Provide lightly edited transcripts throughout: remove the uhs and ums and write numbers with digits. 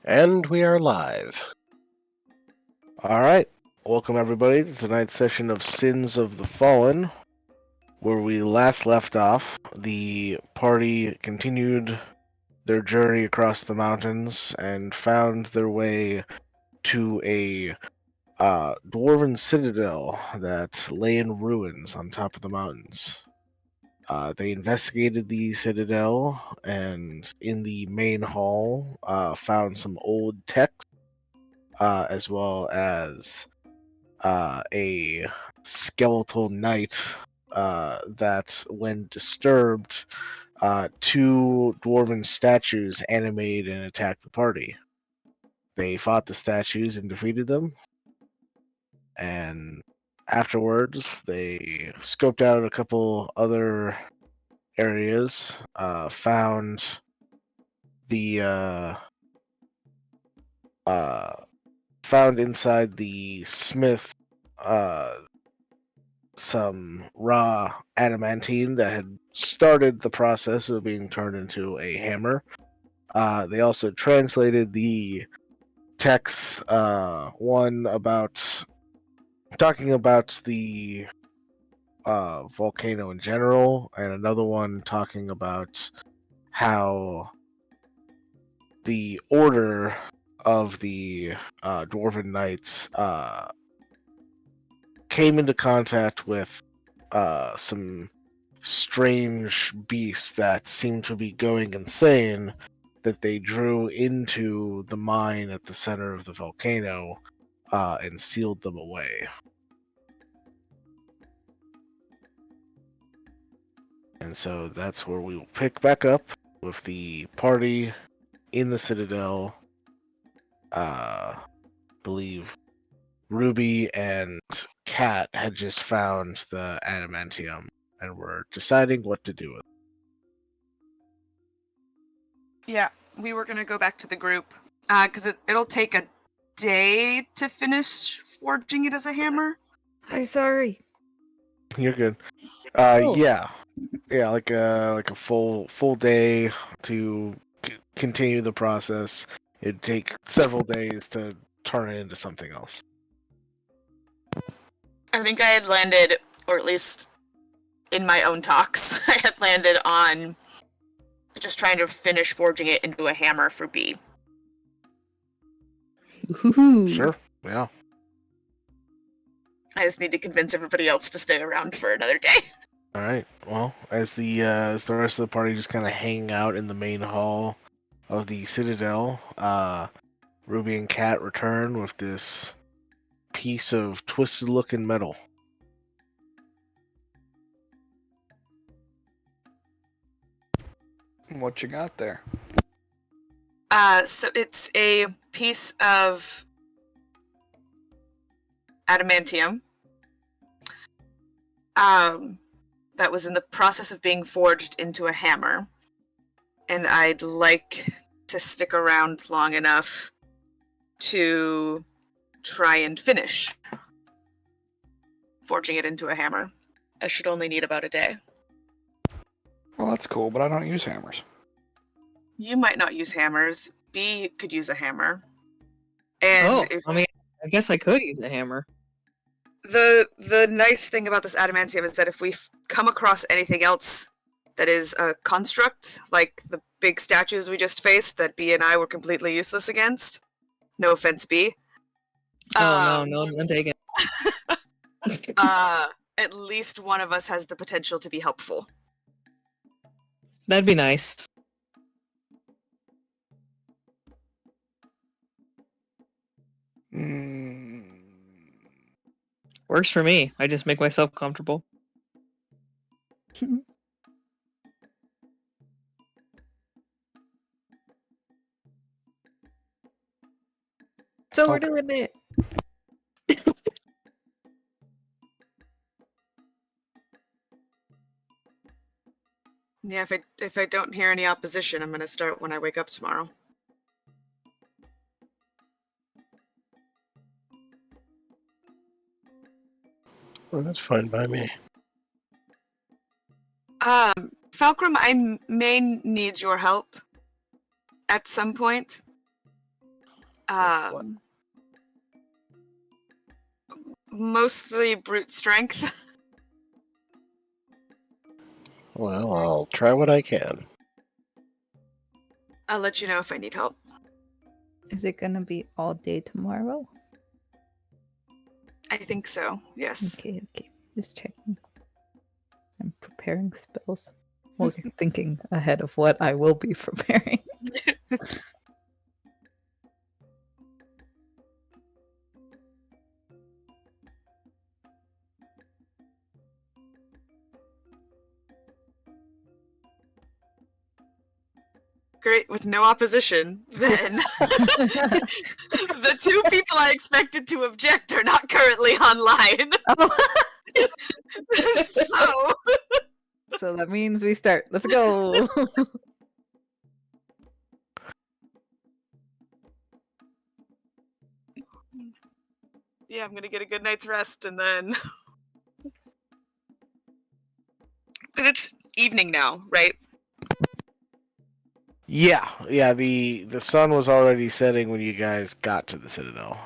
And we are live. Alright, welcome everybody to tonight's session of Sins of the Fallen. Where we last left off, the party continued their journey across the mountains and found their way to a dwarven citadel that lay in ruins on top of the mountains. They investigated the citadel and in the main hall found some old text as well as a skeletal knight that, when disturbed, two dwarven statues animated and attacked the party. They fought the statues and defeated them, and afterwards they scoped out a couple other areas, found the found inside the smith uh, some raw adamantine that had started the process of being turned into a hammer. They also translated the text, one about talking about the volcano in general, and another one talking about how the order of the dwarven knights came into contact with some strange beasts that seemed to be going insane that they drew into the mine at the center of the volcano and sealed them away. And so that's where we will pick back up with the party in the Citadel. Believe Ruby and Kat had just found the adamantium and were deciding what to do with it. Yeah, we were going to go back to the group because it'll take a day to finish forging it as a hammer. I'm sorry. You're good. Oh. Yeah, like a full day to continue the process. It'd take several days to turn it into something else. I think I had landed, or at least in my own talks, I had landed on just trying to finish forging it into a hammer for B. Ooh. Sure. Yeah. I just need to convince everybody else to stay around for another day. All right. Well, as the rest of the party just kind of hang out in the main hall of the Citadel, Ruby and Kat return with this piece of twisted-looking metal. What you got there? So it's a piece of adamantium that was in the process of being forged into a hammer. And I'd like to stick around long enough to try and finish forging it into a hammer. I should only need about a day. Well, that's cool, but I don't use hammers. You might not use hammers. B could use a hammer. And I guess I could use a hammer. the nice thing about this adamantium is that if we come across anything else that is a construct, like the big statues we just faced that B and I were completely useless against, no offense, B. No, I'm taking. At least one of us has the potential to be helpful. That'd be nice. Works for me. I just make myself comfortable. So we're doing it. Yeah, if I don't hear any opposition, I'm gonna start when I wake up tomorrow. Well, that's fine by me. Falkram, I may need your help at some point. what? Mostly brute strength. Well, I'll try what I can. I'll let you know if I need help. Is it gonna be all day tomorrow? I think so. Yes. Okay. Just checking. I'm preparing spells. Well, thinking ahead of what I will be preparing. Great, with no opposition, then the two people I expected to object are not currently online. So So that means we start. Let's go. yeah, I'm gonna get a good night's rest and then it's evening now, right? Yeah. The sun was already setting when you guys got to the Citadel.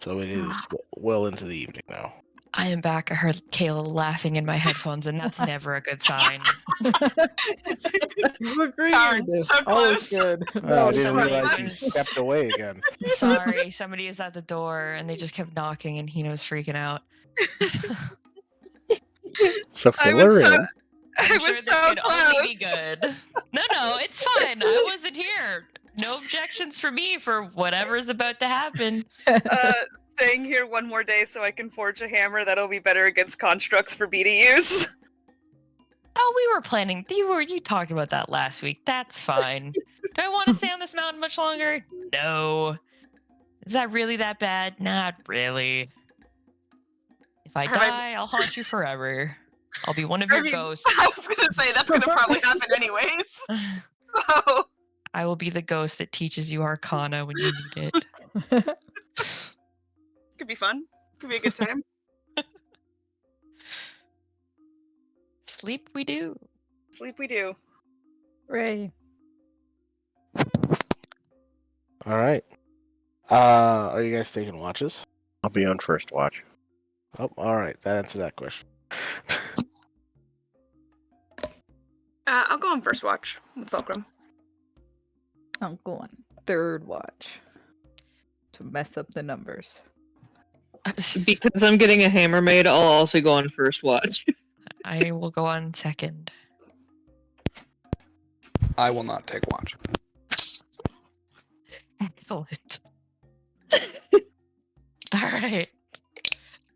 So it is well into the evening now. I am back. I heard Kayla laughing in my headphones, and that's never a good sign. You agreed. Darn, so Always close. good. Oh, No, I it's didn't somebody realize you was- stepped away again. Sorry, somebody is at the door, and they just kept knocking, and Hina was freaking out. So I fill was her so in. I'm I sure was this so could only be close. good. No, it's fine. I wasn't here. No objections for me for whatever's about to happen. Staying here one more day so I can forge a hammer that'll be better against constructs for B to use. Oh, we were planning. You talked about that last week. That's fine. Do I want to stay on this mountain much longer? No. Is that really that bad? Not really. If I Have I- die, I'll haunt you forever. I'll be one of I your mean, ghosts. I was gonna say that's gonna probably happen anyways. So I will be the ghost that teaches you Arcana when you need it. could be fun. Could be a good time. Sleep we do. Sleep we do. Ray. All right. Are you guys taking watches? I'll be on first watch. Oh, all right. That answers that question. I'll go on first watch with Fulcrum. I'll go on third watch to mess up the numbers. Because I'm getting a hammer made, I'll also go on first watch. I will go on second. I will not take watch. Excellent. All right.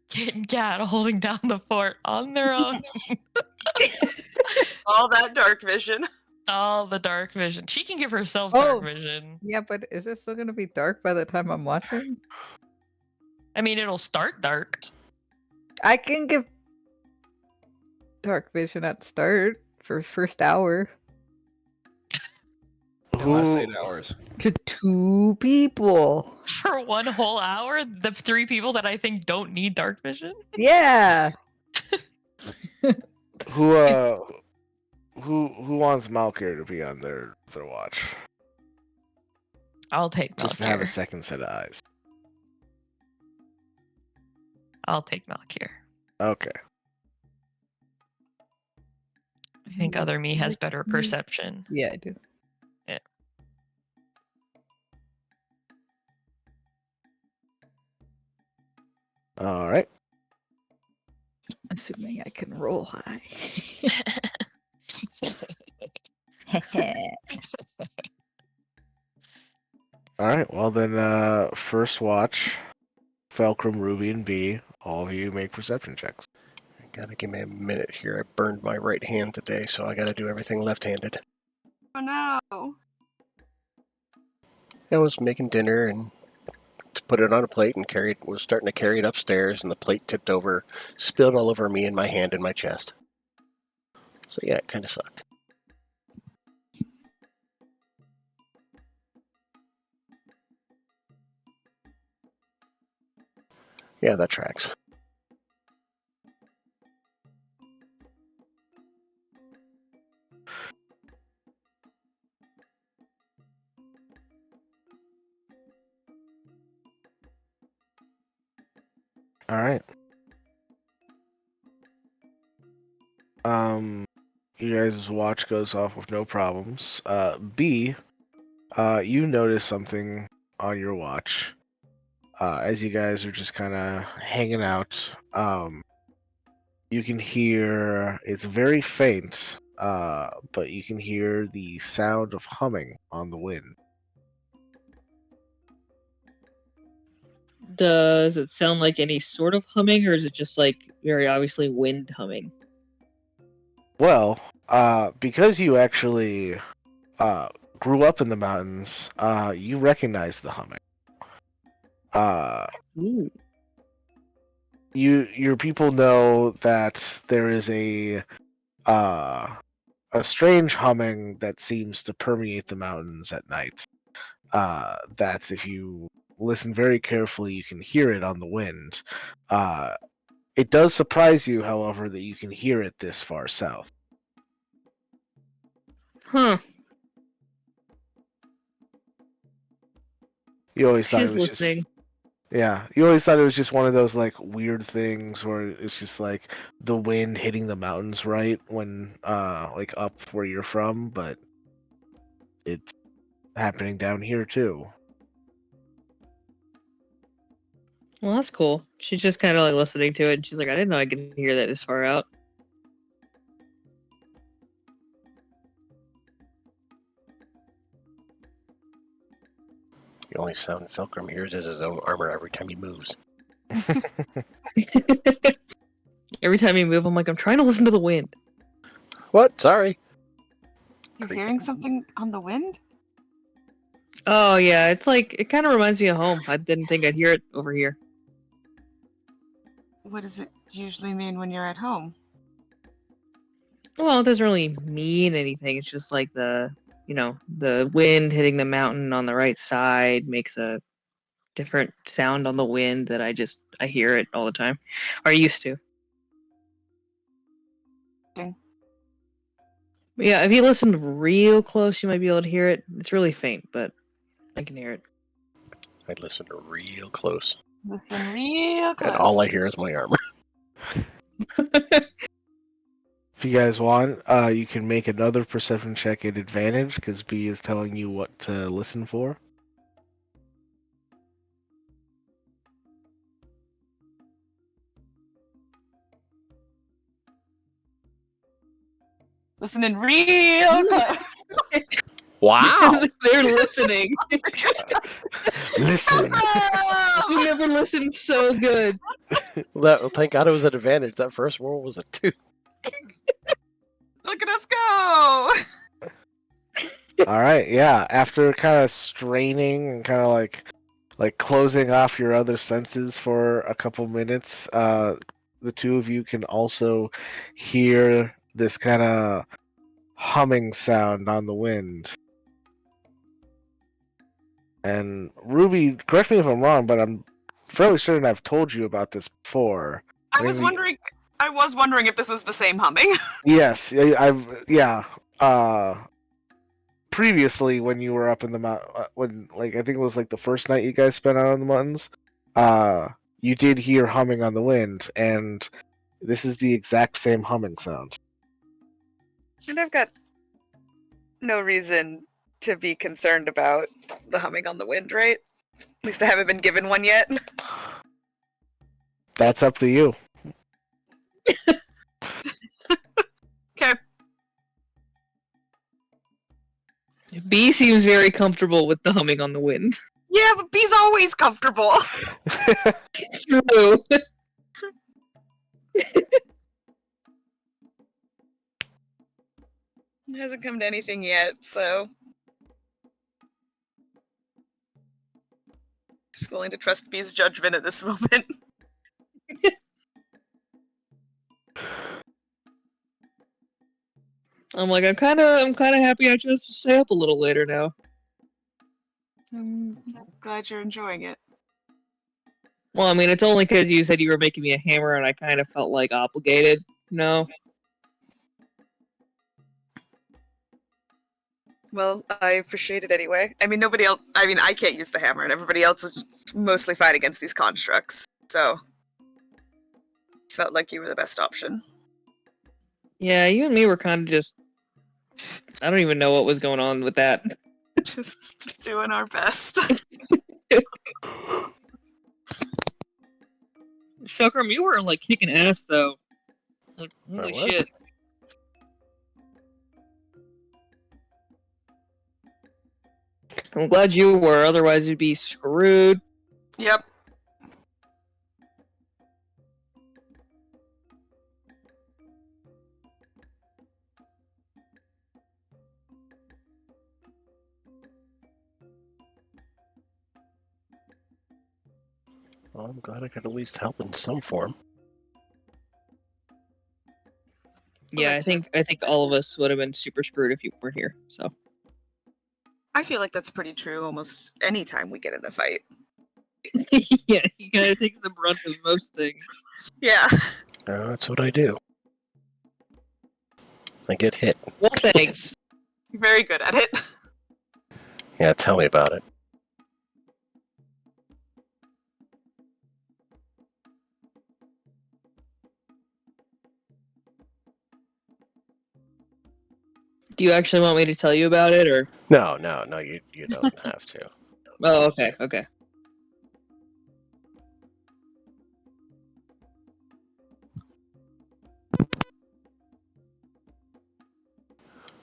Kit and Kat holding down the fort on their own. All that dark vision. All the dark vision. She can give herself Oh. dark vision. Yeah, but is it still gonna be dark by the time I'm watching? I mean, it'll start dark. I can give dark vision at start for first hour It lasts Who? 8 hours. to 2 people. For one whole hour, the 3 people that I think don't need dark vision. Yeah. Who wants Malkir to be on their watch? I'll take Just to have a Malkir. second set of eyes. I'll take Malkir. Okay. I think other me has better perception. Yeah, I do. All right. Assuming I can roll high. All right. Well then, first watch, Fulcrum, Ruby, and B. All of you make perception checks. Gotta give me a minute here. I burned my right hand today, so I gotta do everything left-handed. Oh no. I was making dinner and to put it on a plate and was starting to carry it upstairs, and the plate tipped over, spilled all over me and my hand and my chest. So yeah, it kind of sucked. Yeah, that tracks. All right. You guys' watch goes off with no problems. B, you notice something on your watch. As you guys are just kind of hanging out, you can hear, it's very faint, but you can hear the sound of humming on the wind. Does it sound like any sort of humming, or is it just like very obviously wind humming? Well, because you actually grew up in the mountains, you recognize the humming. Ooh. Your people know that there is a strange humming that seems to permeate the mountains at night. That if you listen very carefully, you can hear it on the wind. It does surprise you, however, that you can hear it this far south. Huh. You always thought it She's was just listening. Yeah, you always thought it was just one of those like weird things where it's just like the wind hitting the mountains right when like up where you're from, but it's happening down here too. Well, that's cool. She's just kind of like listening to it, and she's like, I didn't know I could hear that this far out. The only sound Felgrim hears is his own armor every time he moves. Every time you move, I'm like, I'm trying to listen to the wind. What? Sorry. You're hearing something on the wind? Oh yeah, it's like it kind of reminds me of home. I didn't think I'd hear it over here. What does it usually mean when you're at home? Well, it doesn't really mean anything. It's just like the wind hitting the mountain on the right side makes a different sound on the wind that I hear it all the time. Or used to. Ding. But yeah, if you listen real close, you might be able to hear it. It's really faint, but I can hear it. I listen real close, Listen real close. and all I hear is my armor. If you guys want, you can make another perception check at advantage because B is telling you what to listen for. Listening real close. Wow! They're listening. Listen. You never listened so good. Thank God it was an advantage. That first roll was a 2. Look at us go! All right, yeah. After kind of straining and kind of like closing off your other senses for a couple minutes, the two of you can also hear this kind of humming sound on the wind. And Ruby, correct me if I'm wrong, but I'm fairly certain I've told you about this before. I was wondering if this was the same humming. Yes, previously when you were up in the mountain, when like I think it was like the first night you guys spent out on the mountains, you did hear humming on the wind, and this is the exact same humming sound. And I've got no reason to be concerned about the humming on the wind, right? At least I haven't been given one yet. That's up to you. Okay. B seems very comfortable with the humming on the wind. Yeah, but B's always comfortable. True. It hasn't come to anything yet, so just willing to trust B's judgment at this moment. I'm like, I'm kind of happy I chose to stay up a little later now. I'm glad you're enjoying it. Well, I mean, it's only because you said you were making me a hammer, and I kind of felt like obligated. No. Well, I appreciate it anyway. I mean, nobody else. I mean, I can't use the hammer, and everybody else is just mostly fight against these constructs. So felt like you were the best option. Yeah, you and me were kind of just. I don't even know what was going on with that. Just doing our best. Shukram, you were like kicking ass though. Like, holy what? shit. I'm glad you were, otherwise you'd be screwed. Yep. Well, I'm glad I could at least help in some form. Yeah, I think all of us would have been super screwed if you weren't here. So I feel like that's pretty true almost any time we get in a fight. yeah, he kind of takes the brunt of most things. Yeah. That's what I do. I get hit. Well, thanks. You're very good at it. Yeah, tell me about it. Do you actually want me to tell you about it, or? No, you don't have to. Oh, okay.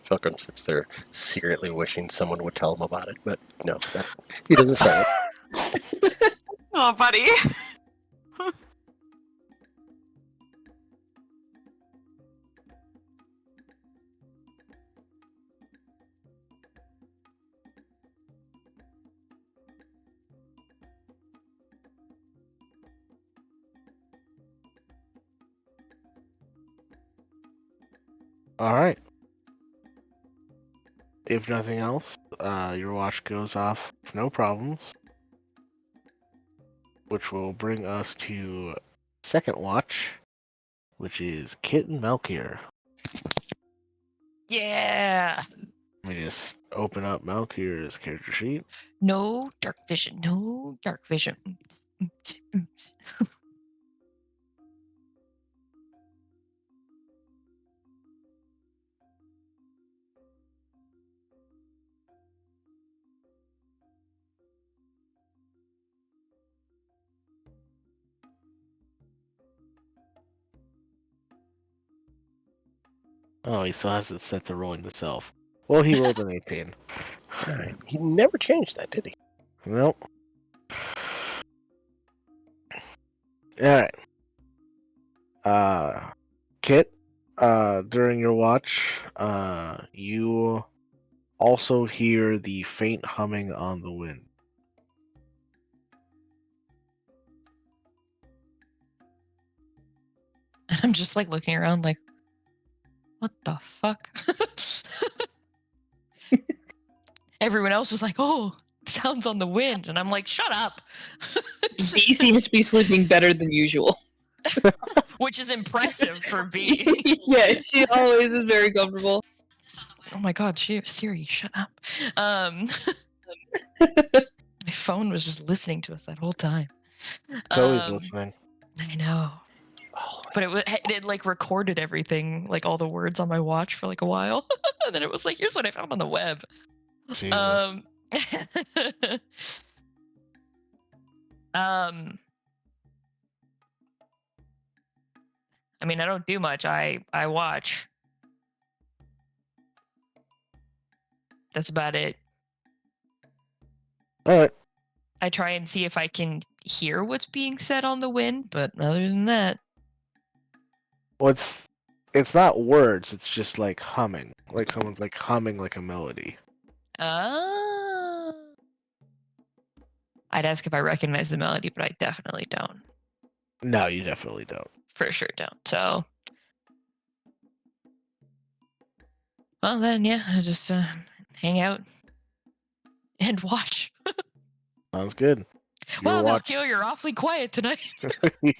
Fulcrum sits there secretly wishing someone would tell him about it, but no, he doesn't say it. Oh, buddy. All right. If nothing else, your watch goes off with no problems, which will bring us to second watch, which is Kit and Melchior. Yeah. Let me just open up Melchior's character sheet. No dark vision. No dark vision. Oh, he still has it set to rolling the self. Well, he rolled an 18. All right. He never changed that, did he? Nope. Alright. Kit, during your watch, you also hear the faint humming on the wind. And I'm just like looking around like, what the fuck? Everyone else was like, oh, sounds on the wind. And I'm like, shut up. B seems to be sleeping better than usual. Which is impressive for B. Yeah, she always is very comfortable. Oh my god, Siri, shut up. My phone was just listening to us that whole time. It's always listening. I know. Oh, But it like recorded everything, like all the words on my watch for like a while. And then it was like, here's what I found on the web. Jesus. I mean, I don't do much. I watch. That's about it. Alright. I try and see if I can hear what's being said on the wind, but other than that, Well, it's not words, it's just like humming. Like someone's like humming like a melody. I'd ask if I recognize the melody, but I definitely don't. No, you definitely don't. For sure don't. So, well then, yeah, I just hang out and watch. Sounds good. Wow, Melchior, you're awfully quiet tonight.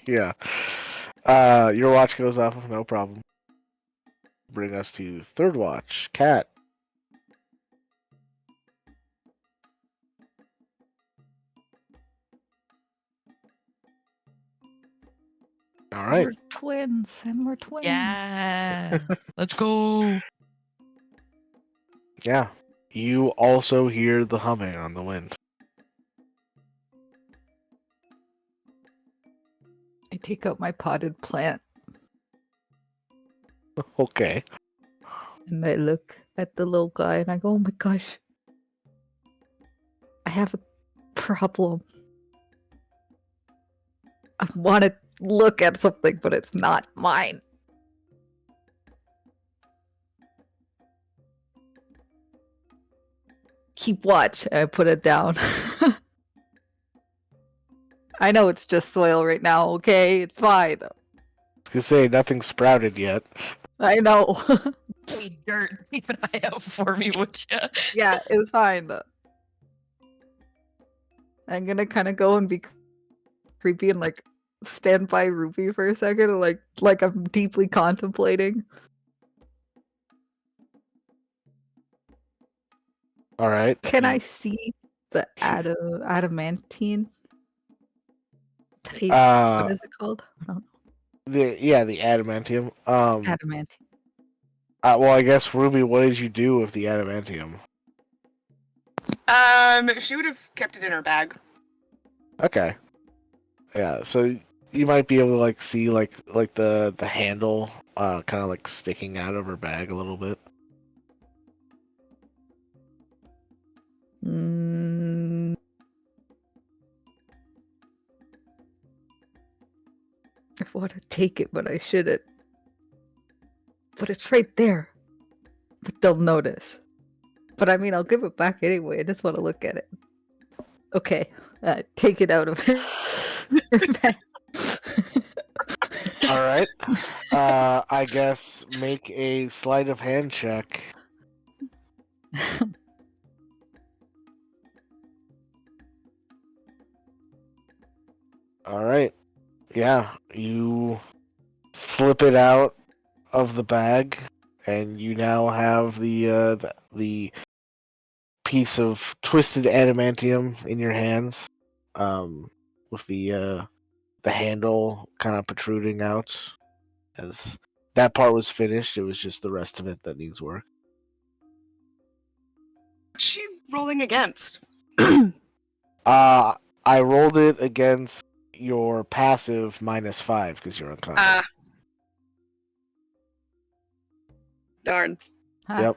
Yeah. Your watch goes off with no problem. Bring us to third watch. Cat. All right. We're twins, and we're twins. Yeah. Let's go. Yeah. You also hear the humming on the wind. I take out my potted plant Okay. and I look at the little guy and I go, oh my gosh, I have a problem. I want to look at something, but it's not mine. Keep watch. I put it down. I know it's just soil right now, okay? It's fine. I was gonna say nothing sprouted yet. I know. Hey, dirt, keep an eye out for me, would ya? Yeah, it's fine. I'm gonna kind of go and be creepy and like stand by Ruby for a second, and, like I'm deeply contemplating. All right. Can I see the adamantine type? What is it called? I don't know. The adamantium. Adamantine. Well, I guess Ruby, what did you do with the adamantium? She would have kept it in her bag. Okay. Yeah. So you might be able to like see like the handle kind of like sticking out of her bag a little bit. Mm. I want to take it, but I shouldn't. But it's right there. But they'll notice. But I mean, I'll give it back anyway. I just want to look at it. Okay, take it out of her bag. All right. I guess make a sleight of hand check. All right. Yeah, you slip it out of the bag, and you now have the piece of twisted adamantium in your hands, with the handle kind of protruding out. As that part was finished, it was just the rest of it that needs work. What's she rolling against? I rolled it against your passive -5 because you're unconscious. Darn. Yep.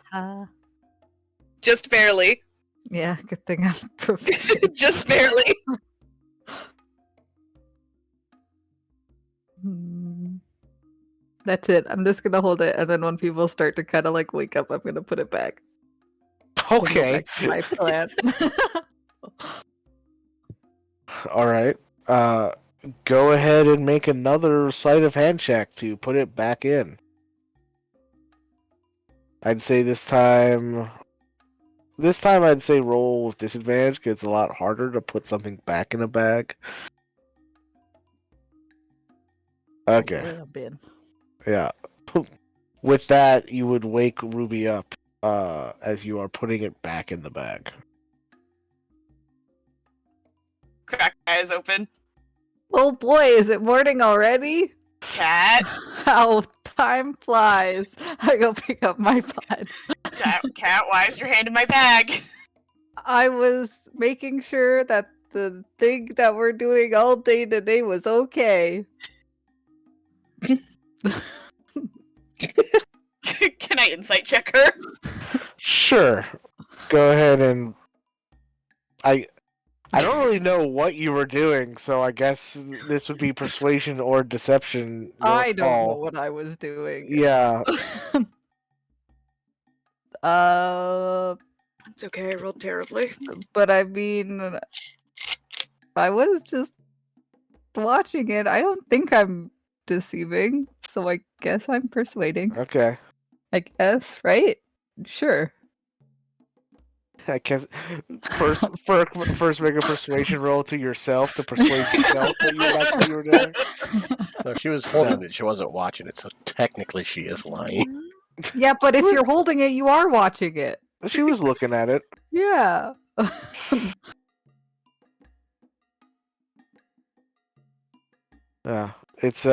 Just barely. Yeah, good thing I'm proficient. Just barely. That's it. I'm just gonna hold it, and then when people start to kind of like wake up, I'm gonna put it back. Okay. My plan. All right. Go ahead and make another sleight of hand check to put it back in. I'd say this time I'd say roll with disadvantage because it's a lot harder to put something back in a bag. Okay. Where I've been. Yeah. With that, you would wake Ruby up as you are putting it back in the bag. Crack eyes open. Oh boy, is it morning already? Cat. How time flies. I go pick up my pot. Cat, why is your hand in my bag? I was making sure that the thing that we're doing all day today was okay. Can I insight check her? Sure. Go ahead and I don't really know what you were doing, so I guess this would be persuasion or deception. I don't know what I was doing. Yeah. It's okay, I rolled terribly. But I mean, I was just watching it. I don't think I'm deceiving, so I guess I'm persuading. Okay. I guess, right? Sure. I guess first make a persuasion roll to yourself to persuade yourself that that's what you were doing. No, she was holding it. She wasn't watching it, so technically she is lying. Yeah, but if you're holding it, you are watching it. She was looking at it. Yeah. It's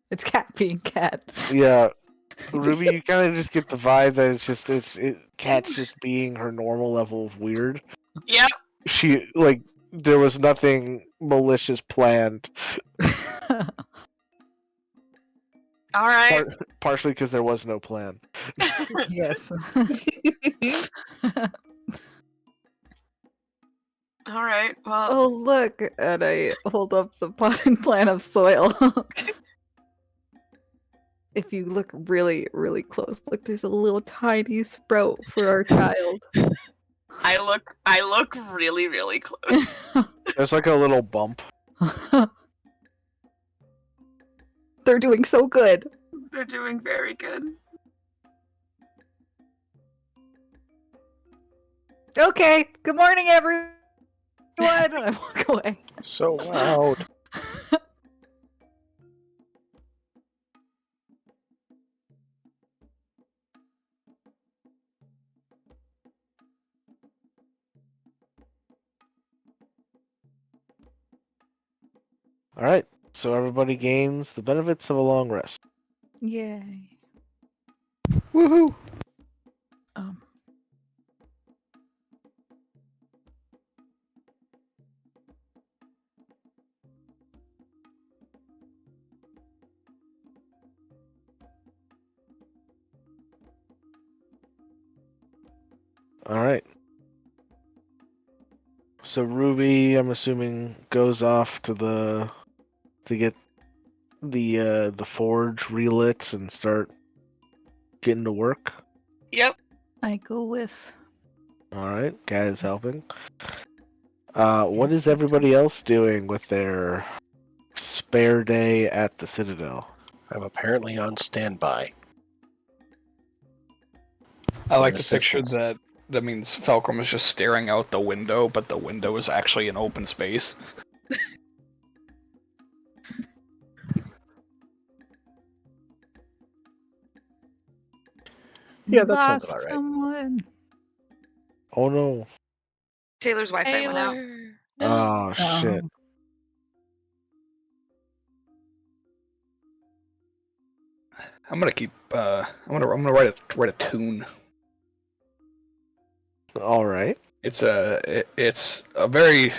It's cat being cat. yeah. Ruby, you kind of just get the vibe that Cat's just being her normal level of weird. Yep. She there was nothing malicious planned. All right. Partially because there was no plan. Yes. All right. Well, Oh, look. And I hold up the potting plant of soil. If you look really, really close, look, there's a little tiny sprout for our child. I look really, really close. There's like a little bump. They're doing so good. They're doing very good. Okay. Good morning, everyone. I walk away. So loud. All right. So everybody gains the benefits of a long rest. Yay. Woohoo! Um. All right. So Ruby, I'm assuming, goes off to get the forge relit and start getting to work. Yep. I go with. All right, Cat is helping. What is everybody else doing with their spare day at the Citadel? I'm apparently on standby. I like For to picture assistance. that means Falcrum is just staring out the window, but the window is actually an open space. Yeah, that sounds Lost about right. someone. Oh no! Taylor's Wi-Fi went out. Taylor, no. Oh shit! I'm gonna keep. I'm gonna write a tune. All right. It's a very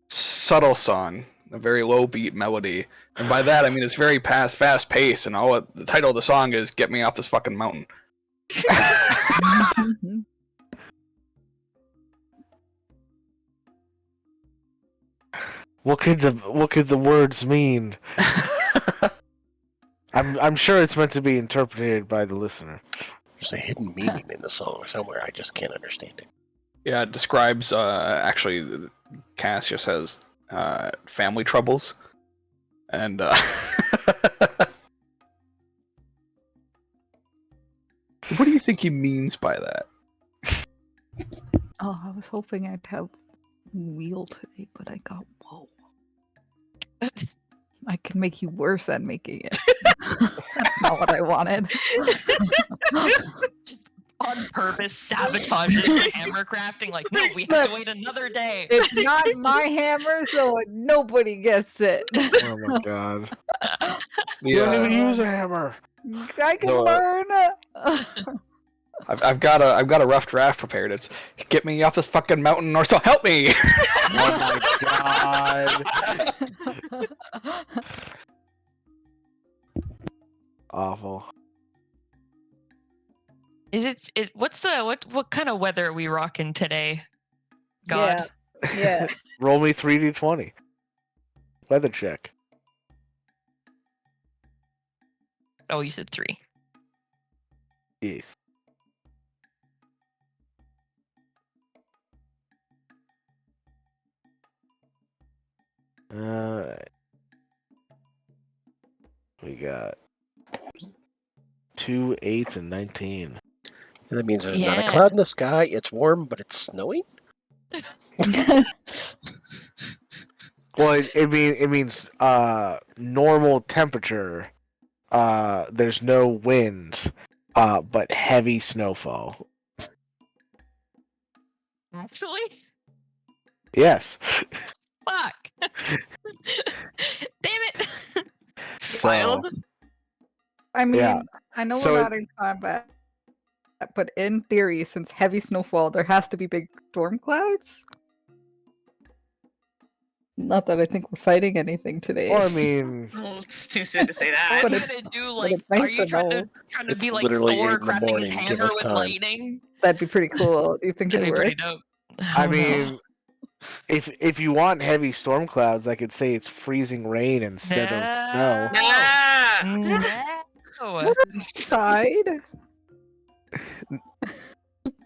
subtle song, a very low beat melody, and by that I mean it's very fast paced, and the title of the song is "Get Me Off This Fucking Mountain." What could the words mean? I'm sure it's meant to be interpreted by the listener. There's a hidden meaning in the song somewhere. I just can't understand it. Yeah, it describes actually Cass just has family troubles, and what do you think he means by that? Oh, I was hoping I'd have wheel today, but I got whoa. I can make you worse at making it. That's not what I wanted. Just on purpose sabotaging hammer crafting. Like, no, we have to wait another day. It's not my hammer, so nobody gets it. Oh my god! You don't even use a hammer. I can So, learn. I've got a rough draft prepared. It's "Get me off this fucking mountain, or so help me." Oh my god! Awful. What kind of weather are we rocking today? God. Yeah. Roll me 3d20. Weather check. Oh, you said 3. Yes. Alright. We got 2, 8, and 19. And that means there's not a cloud in the sky. It's warm, but it's snowing. Well, it means normal temperature. There's no wind, but heavy snowfall. Actually? Yes. Fuck. So, wild. I mean, Yeah. I know So we're it- not in combat, but in theory, since heavy snowfall, there has to be big storm clouds. Not that I think we're fighting anything today. well, I mean, Well, it's too soon to say What that. are But you it's- gonna do? but Like, it's nice are you to trying know. to It's be like literally Thor 8 in the crafting his morning. Give hammer us with time. lightning? That'd be pretty cool. Do you think That'd it be pretty works? dope. I don't know. mean, if you want heavy storm clouds, I could say it's freezing rain instead of snow. Nah. No. Side.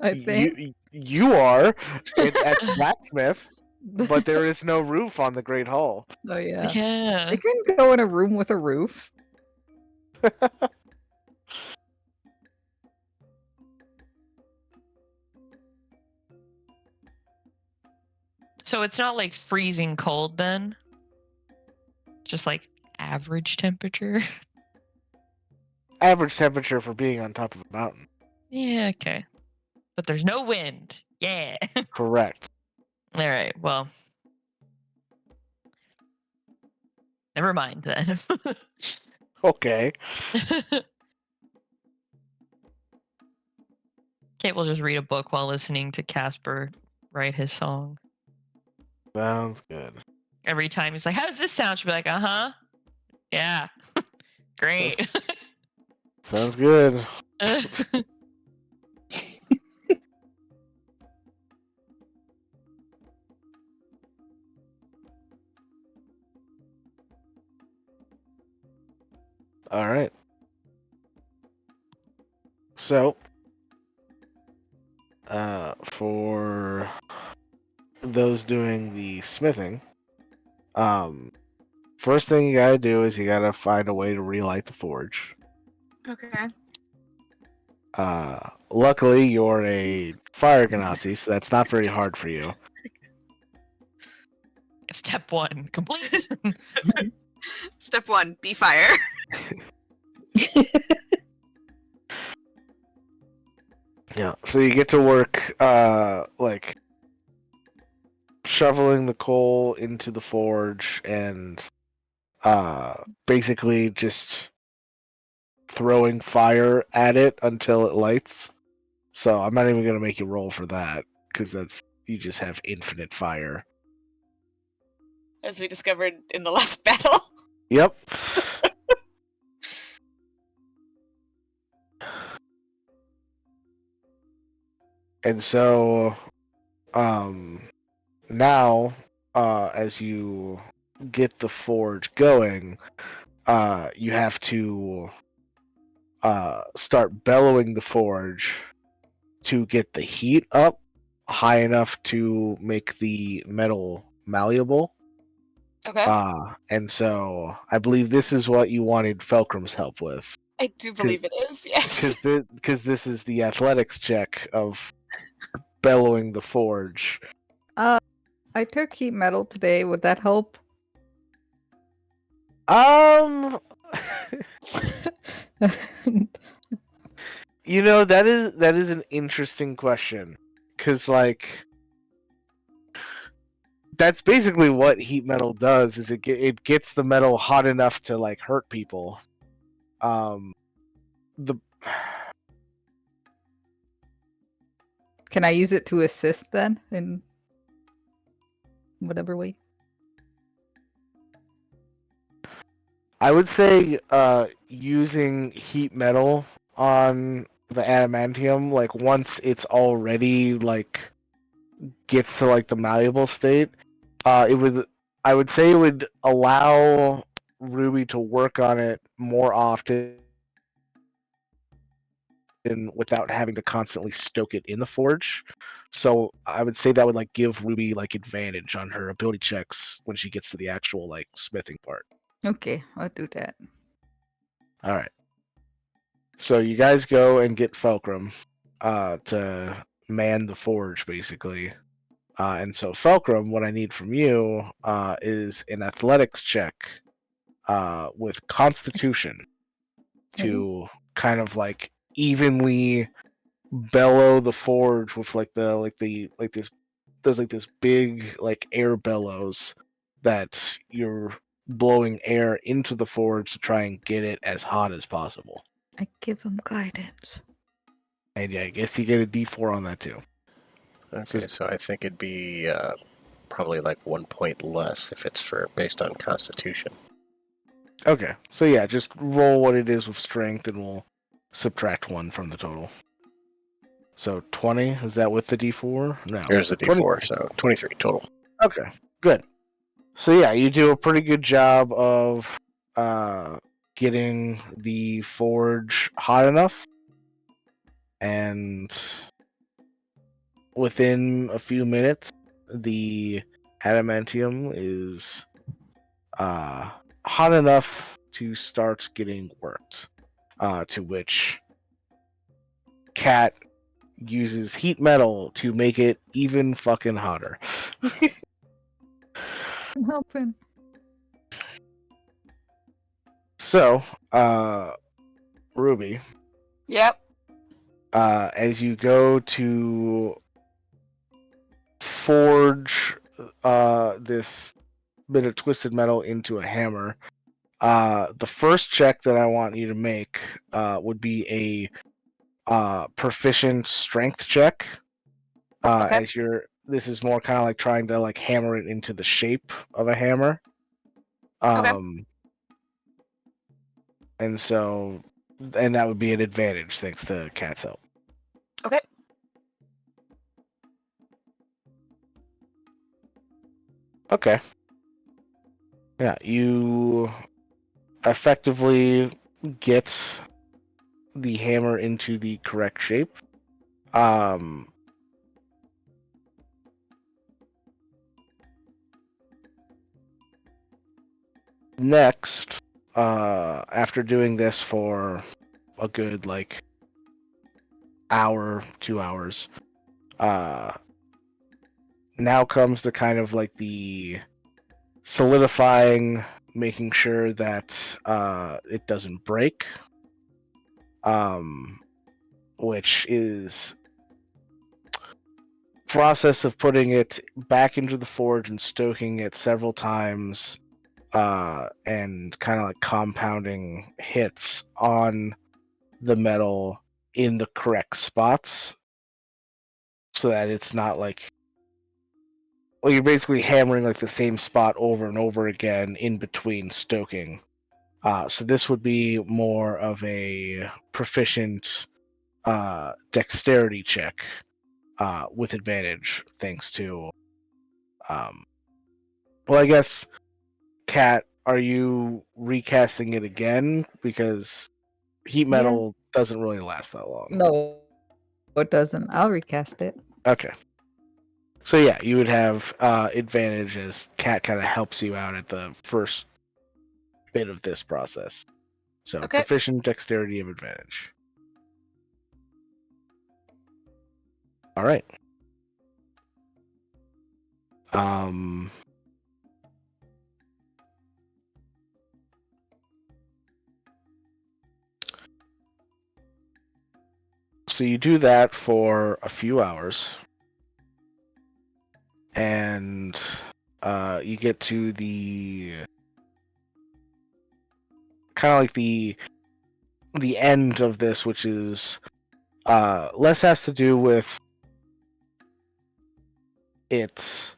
I think. You are at the blacksmith, but there is no roof on the Great Hall. Oh yeah. Yeah. I can go in a room with a roof. So it's not like freezing cold then? Just like average temperature? Average temperature for being on top of a mountain. Yeah, okay. But there's no wind. Yeah. Correct. All right. Well, never mind then. Okay. Kate will just read a book while listening to Casper write his song. Sounds good. Every time he's like, "How does this sound?" She'll be like, "Uh-huh. Yeah. Great." Sounds good. All right. So, for those doing the smithing, first thing you gotta do is you gotta find a way to relight the forge. Okay. Luckily, you're a fire ganassi, so that's not very hard for you. Step 1 complete. Step 1, be fire. Yeah, so you get to work, like, shoveling the coal into the forge and, basically just throwing fire at it until it lights. So I'm not even gonna make you roll for that, because you just have infinite fire. As we discovered in the last battle. Yep. And so, now, as you get the forge going, you have to start bellowing the forge to get the heat up high enough to make the metal malleable. Okay. And so I believe this is what you wanted Felcrum's help with. I do believe it is, yes. Because this is the athletics check of bellowing the forge. I took heat metal today. Would that help? You know, that is an interesting question, because like that's basically what heat metal does. Is it gets the metal hot enough to like hurt people. The Can I use it to assist then in whatever way? I would say using heat metal on the adamantium, like once it's already like gets to like the malleable state, I would say it would allow Ruby to work on it more often without having to constantly stoke it in the forge. So I would say that would like give Ruby like advantage on her ability checks when she gets to the actual like smithing part. Okay, I'll do that. All right. So you guys go and get Fulcrum to man the forge, basically. And so Fulcrum, what I need from you is an athletics check with Constitution to kind of like evenly bellow the forge with this big like air bellows that you're blowing air into the forge to try and get it as hot as possible. I give him guidance. And yeah, I guess you get a D4 on that too. Okay, so I think it'd be probably like 1 point less if it's based on Constitution. Okay, so yeah, just roll what it is with strength, and we'll subtract 1 from the total. So 20, is that with the D4? No. There's a 20. D4, so 23 total. Okay, good. So yeah, you do a pretty good job of getting the forge hot enough, and within a few minutes, the adamantium is hot enough to start getting worked. To which Cat uses heat metal to make it even fucking hotter. I'm helping. So, Ruby, Yep. as you go to forge this bit of twisted metal into a hammer, the first check that I want you to make would be a proficient strength check. Okay. As this is more kind of like trying to like hammer it into the shape of a hammer. And so, and that would be an advantage thanks to Cat's help. Okay. Okay. Yeah, you effectively get the hammer into the correct shape. Next, after doing this for a good like hour, 2 hours, now comes the kind of like the solidifying, making sure that it doesn't break, which is process of putting it back into the forge and stoking it several times, and kind of like compounding hits on the metal in the correct spots, so that it's not like, well, you're basically hammering like the same spot over and over again in between stoking. So this would be more of a proficient dexterity check with advantage, thanks to well, I guess, Cat, are you recasting it again? Because heat Yeah. metal doesn't really last that long. No, it doesn't. I'll recast it. Okay. So yeah, you would have advantage as Cat kind of helps you out at the first bit of this process. So Okay. proficient dexterity of advantage. All right. So you do that for a few hours, and you get to the kind of like the end of this, which is less has to do with it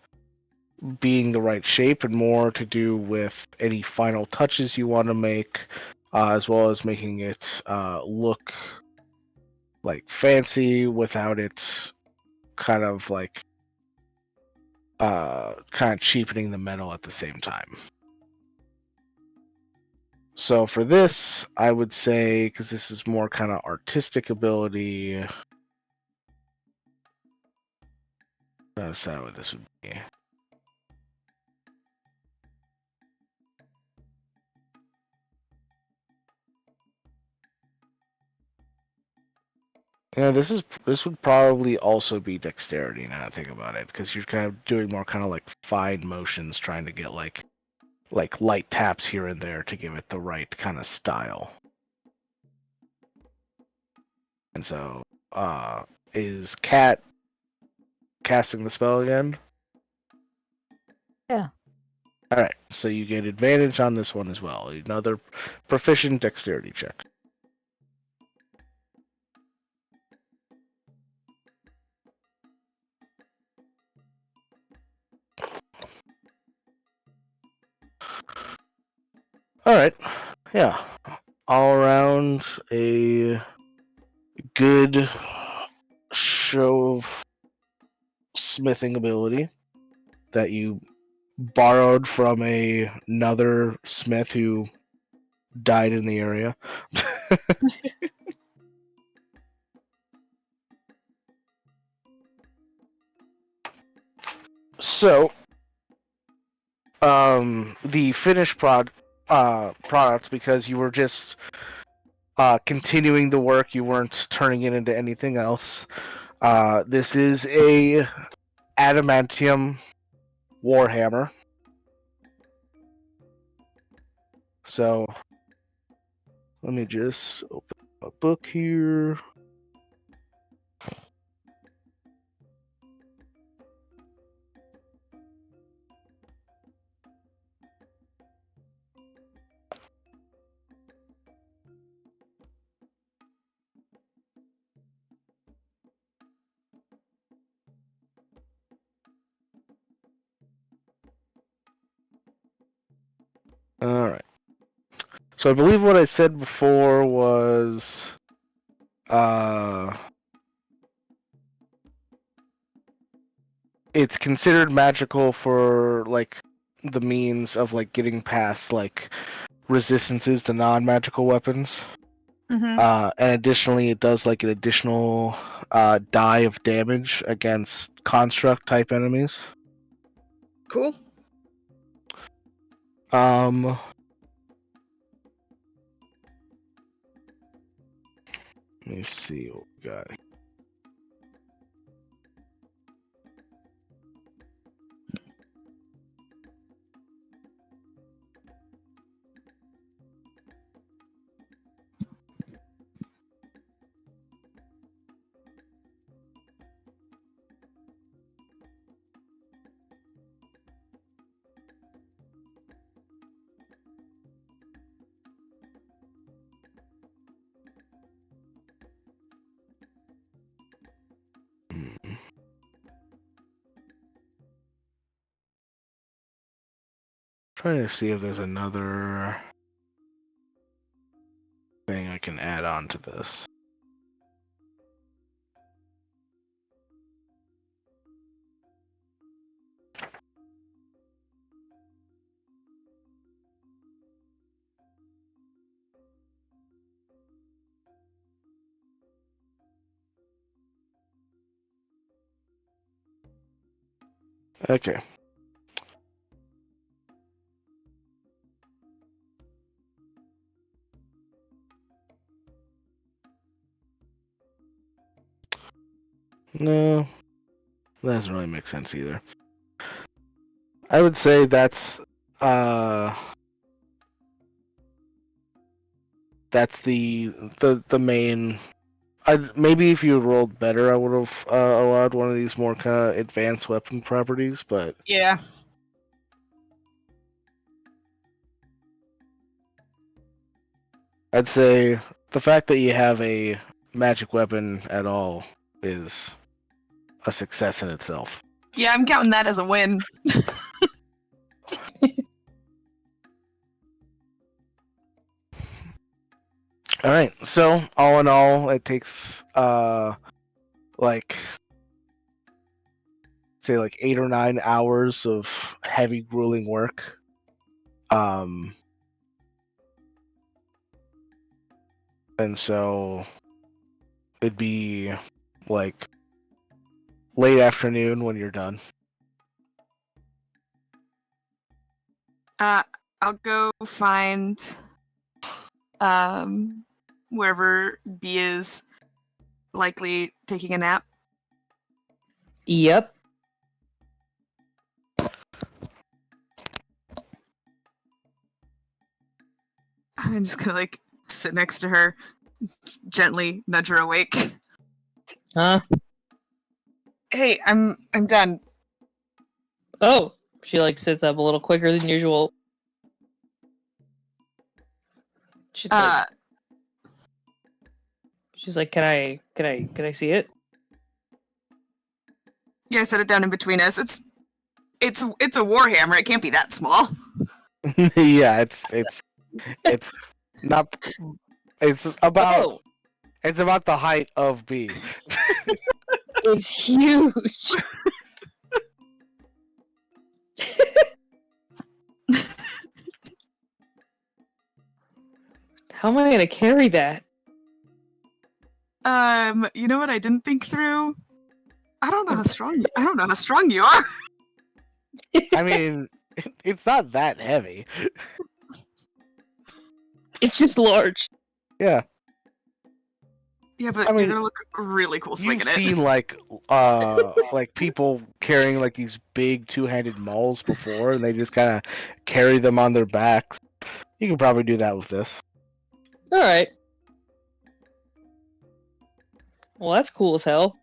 being the right shape and more to do with any final touches you want to make, as well as making it look like fancy without it kind of like kind of cheapening the metal at the same time. So for this, I would say, because this is more kind of artistic ability, that's not what this would be. Yeah, this would probably also be dexterity now that I think about it, because you're kind of doing more kind of like fine motions, trying to get like light taps here and there to give it the right kind of style. And so, is Cat casting the spell again? Yeah. All right, so you get advantage on this one as well. Another proficient dexterity check. All right, yeah, all around a good show of smithing ability that you borrowed from another smith who died in the area. So, the finished product, because you were just continuing the work, you weren't turning it into anything else. This is a adamantium warhammer. So, let me just open a book here. All right. So I believe what I said before was, it's considered magical for like the means of like getting past like resistances to non-magical weapons. Mm-hmm. And additionally, it does like an additional die of damage against construct type enemies. Cool. Let me see what we got. Trying to see if there's another thing I can add on to this. Okay. No, that doesn't really make sense either. I would say that's the main. Maybe if you had rolled better, I would have allowed one of these more kind of advanced weapon properties, but Yeah. I'd say the fact that you have a magic weapon at all is a success in itself. Yeah, I'm counting that as a win. All right, so all in all, it takes like say like 8 or 9 hours of heavy grueling work. And so it'd be like late afternoon when you're done. I'll go find wherever B is likely taking a nap. Yep. I'm just gonna like sit next to her, gently nudge her awake. Huh? Hey, I'm done. Oh, She like sits up a little quicker than usual. She's like, can I see it? Yeah, I set it down in between us. It's a warhammer. It can't be that small. Yeah, it's not. It's about Oh, it's about the height of B. it's huge. How am I gonna carry that? You know what I didn't think through? I don't know how strong you are. I mean, it's not that heavy. It's just large. Yeah, Yeah, but I mean, you're gonna look really cool swinging you've it. seen like people carrying like these big two-handed mauls before, and they just kind of carry them on their backs. You can probably do that with this. All right. Well, that's cool as hell.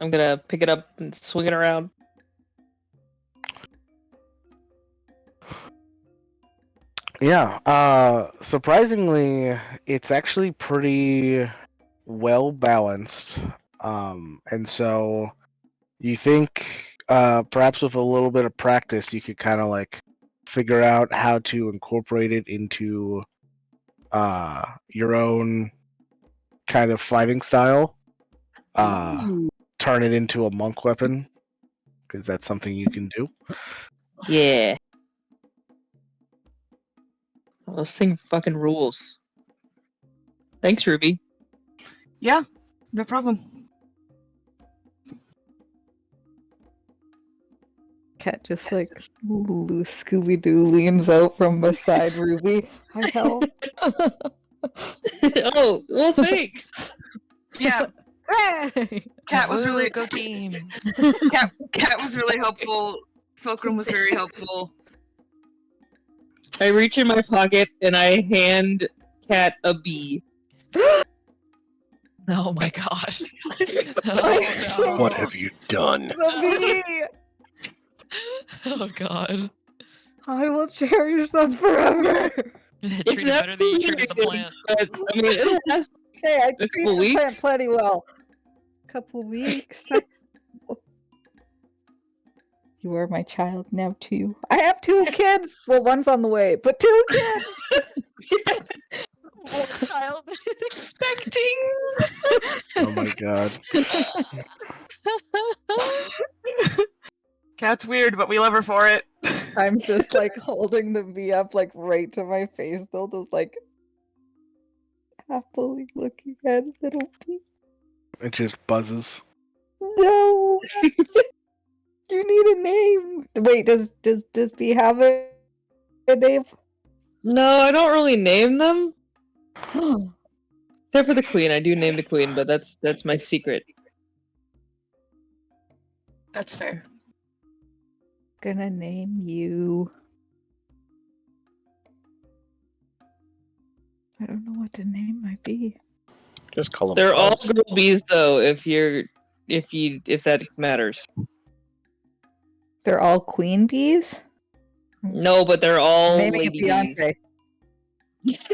I'm gonna pick it up and swing it around. Yeah, surprisingly, it's actually pretty well balanced. And so you think perhaps with a little bit of practice, you could kind of like figure out how to incorporate it into your own kind of fighting style. Turn it into a monk weapon, because that's something you can do. Yeah. Well, this thing fucking rules. Thanks, Ruby. Yeah, no problem. Cat just like loose Scooby-Doo leans out from beside Ruby. Hi, Hel. Oh, well, thanks. Yeah, Hey! Cat was really go team. Cat was really helpful. Fulcrum was very helpful. I reach in my pocket and I hand Cat a bee. Oh my god. Oh, no. What have you done? The bee! Oh god. I will cherish them forever. Treat it better than you treated the plant. But, I mean, it'll last Hey, I a treat couple the plant weeks. plenty well. Couple weeks. You are my child now too. I have 2 kids. Well, one's on the way, but 2 kids. Child expecting. Oh my god. Cat's weird, but we love her for it. I'm just like holding the bee up like right to my face, still just like happily looking at little bee. It just buzzes. No. You need a name. Wait, does bee have a name? No, I don't really name them. Except for the queen. I do name the queen, but that's my secret. That's fair. Gonna name you. I don't know what the name might be. Just call them. They're all Buzz. girl bees, though. If that matters. They're all queen bees? No, but they're all Naming lady it bees. Beyonce.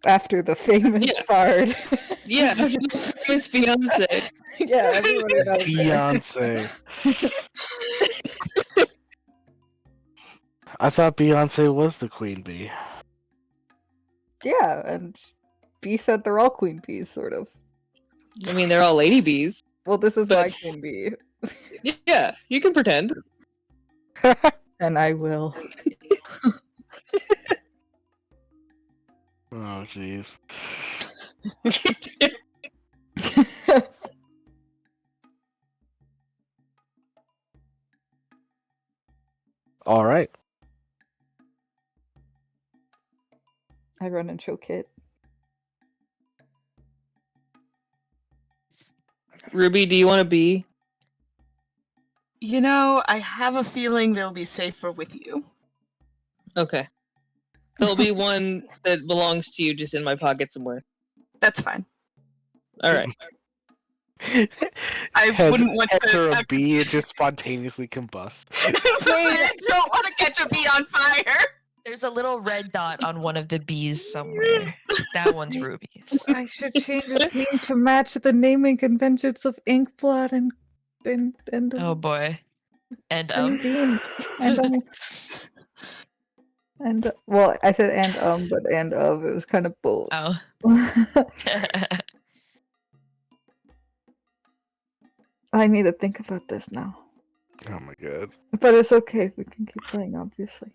After the famous Yeah. bard. Yeah, it's Beyonce. Yeah, everybody knows that. Beyonce. I thought Beyonce was the queen bee. Yeah, and bee said they're all queen bees, sort of. I mean, they're all lady bees. Well, this is But- my queen bee. Yeah, you can pretend. And I will. Oh jeez. All right. I run and show Kit. Ruby, do you want to be? You know, I have a feeling they'll be safer with you. Okay. There'll be one that belongs to you just in my pocket somewhere. That's fine. All right. I wouldn't want heads to. or a bee, it just spontaneously combusts. I was gonna say, I don't want to catch a bee on fire. There's a little red dot on one of the bees somewhere. That one's Ruby's. I should change its name to match the naming conventions of Inkblot and Oh boy. And Bean and well, I said but and of, it was kind of both. Oh. I need to think about this now, Oh my god. but it's okay. We can keep playing, obviously.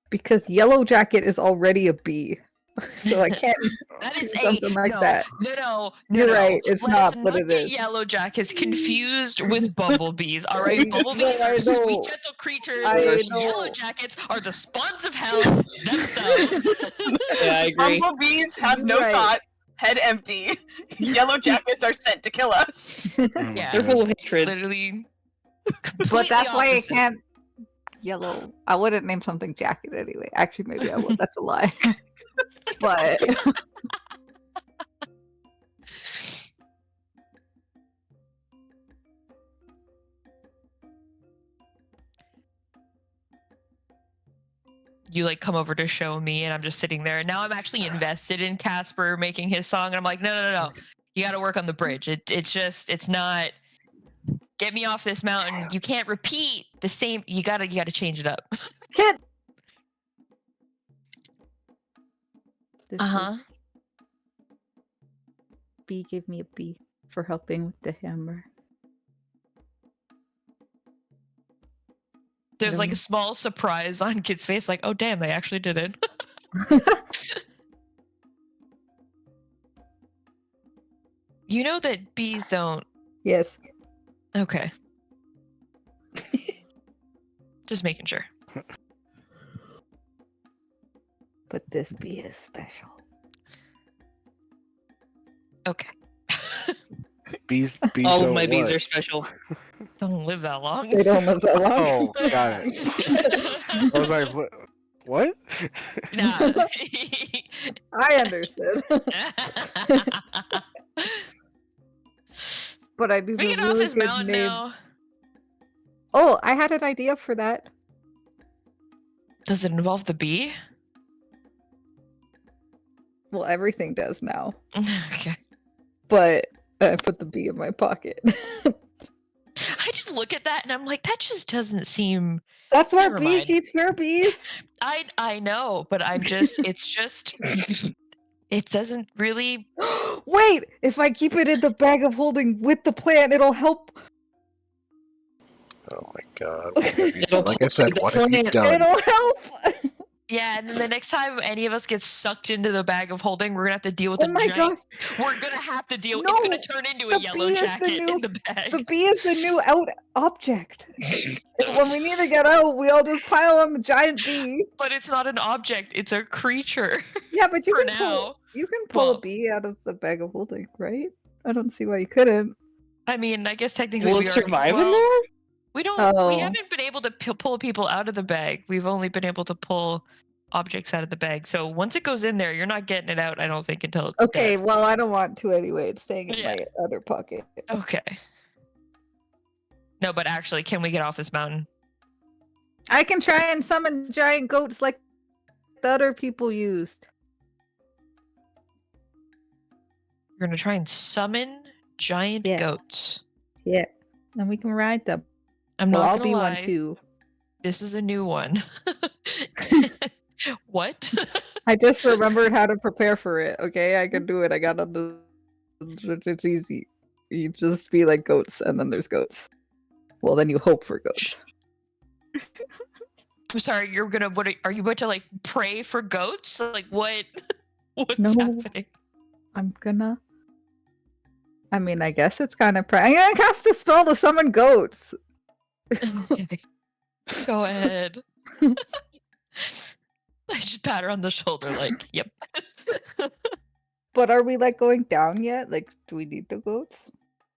Because Yellow Jacket is already a bee, so I can't That is do something like no, that. No, You're no. right, it's Let not, us but not it get is. Yellow Jackets confused with bumblebees. All right, bumblebees No, I are sweet, know. gentle creatures. I know. Yellow Jackets are the spawns of hell themselves. Yeah, I agree. Bumblebees have no Right. thought, head empty. Yellow Jackets are sent to kill us. Oh my Yeah. They're God. full of hatred. Literally. But that's why I opposite. can't. Yellow. I wouldn't name something Jacket anyway. Actually, maybe I would. That's a lie. But You like come over to show me, and I'm just sitting there, and now I'm actually invested in Casper making his song, and I'm like, no. You got to work on the bridge. It's not. Get me off this mountain. You can't repeat the same. You gotta change it up. kid. This Uh-huh. is- B gave me a B for helping with the hammer. There's like a small surprise on Kid's face, like, oh damn, they actually did it. You know that bees don't. Yes. Okay. Just making sure. But this bee is special. Okay. Bees All of don't my bees what? are special. Don't live that long. They don't live that long. Oh, got it. I was like, what? What? Nah. I understood. But I do We the get off really this good mountain name. now. Oh, I had an idea for that. Does it involve the bee? Well, everything does now. Okay. But I put the bee in my pocket. I just look at that and I'm like, that just doesn't seem. That's where Never bee mind. keeps her bees. I know, but I'm just. It's just. It doesn't really. Wait, if I keep it in the bag of holding with the plant, it'll help. Oh my god. What have you done? Like I said, what have you Plant. done? It'll help. Yeah, and then the next time any of us get sucked into the bag of holding, we're gonna have to deal with Oh a my giant. gosh. We're gonna have to deal. No, it's gonna turn into a the yellow bee is the jacket new- in the bag. The bee is the new out object. When we need to get out, we all just pile on the giant bee. But it's not an object; it's a creature. Yeah, but you For can pull. now. You can pull Well- a bee out of the bag of holding, right? I don't see why you couldn't. I mean, I guess technically Will we it already- survive in well, there? We don't. Oh. We haven't been able to pull people out of the bag. We've only been able to pull objects out of the bag. So once it goes in there, you're not getting it out. I don't think until it's Okay, dead. well, I don't want to anyway. It's staying in Yeah. my other pocket. Okay. No, but actually, can we get off this mountain? I can try and summon giant goats like the other people used. You're gonna try and summon giant Yeah. goats. Yeah, and we can ride them. I'm Well, not I'll gonna be lie. one too. This is a new one. What? I just remembered how to prepare for it. Okay, I can do it. I got the. It's easy. You just be like goats, and then there's goats. Well, then you hope for goats. I'm sorry. You're gonna. What are you about to like pray for goats? Like what? What's No. happening? I'm gonna. I mean, I guess it's kind of. I'm gonna cast a spell to summon goats. Okay. Go ahead. I just pat her on the shoulder, like, yep. But are we like going down yet? Like, do we need the goats?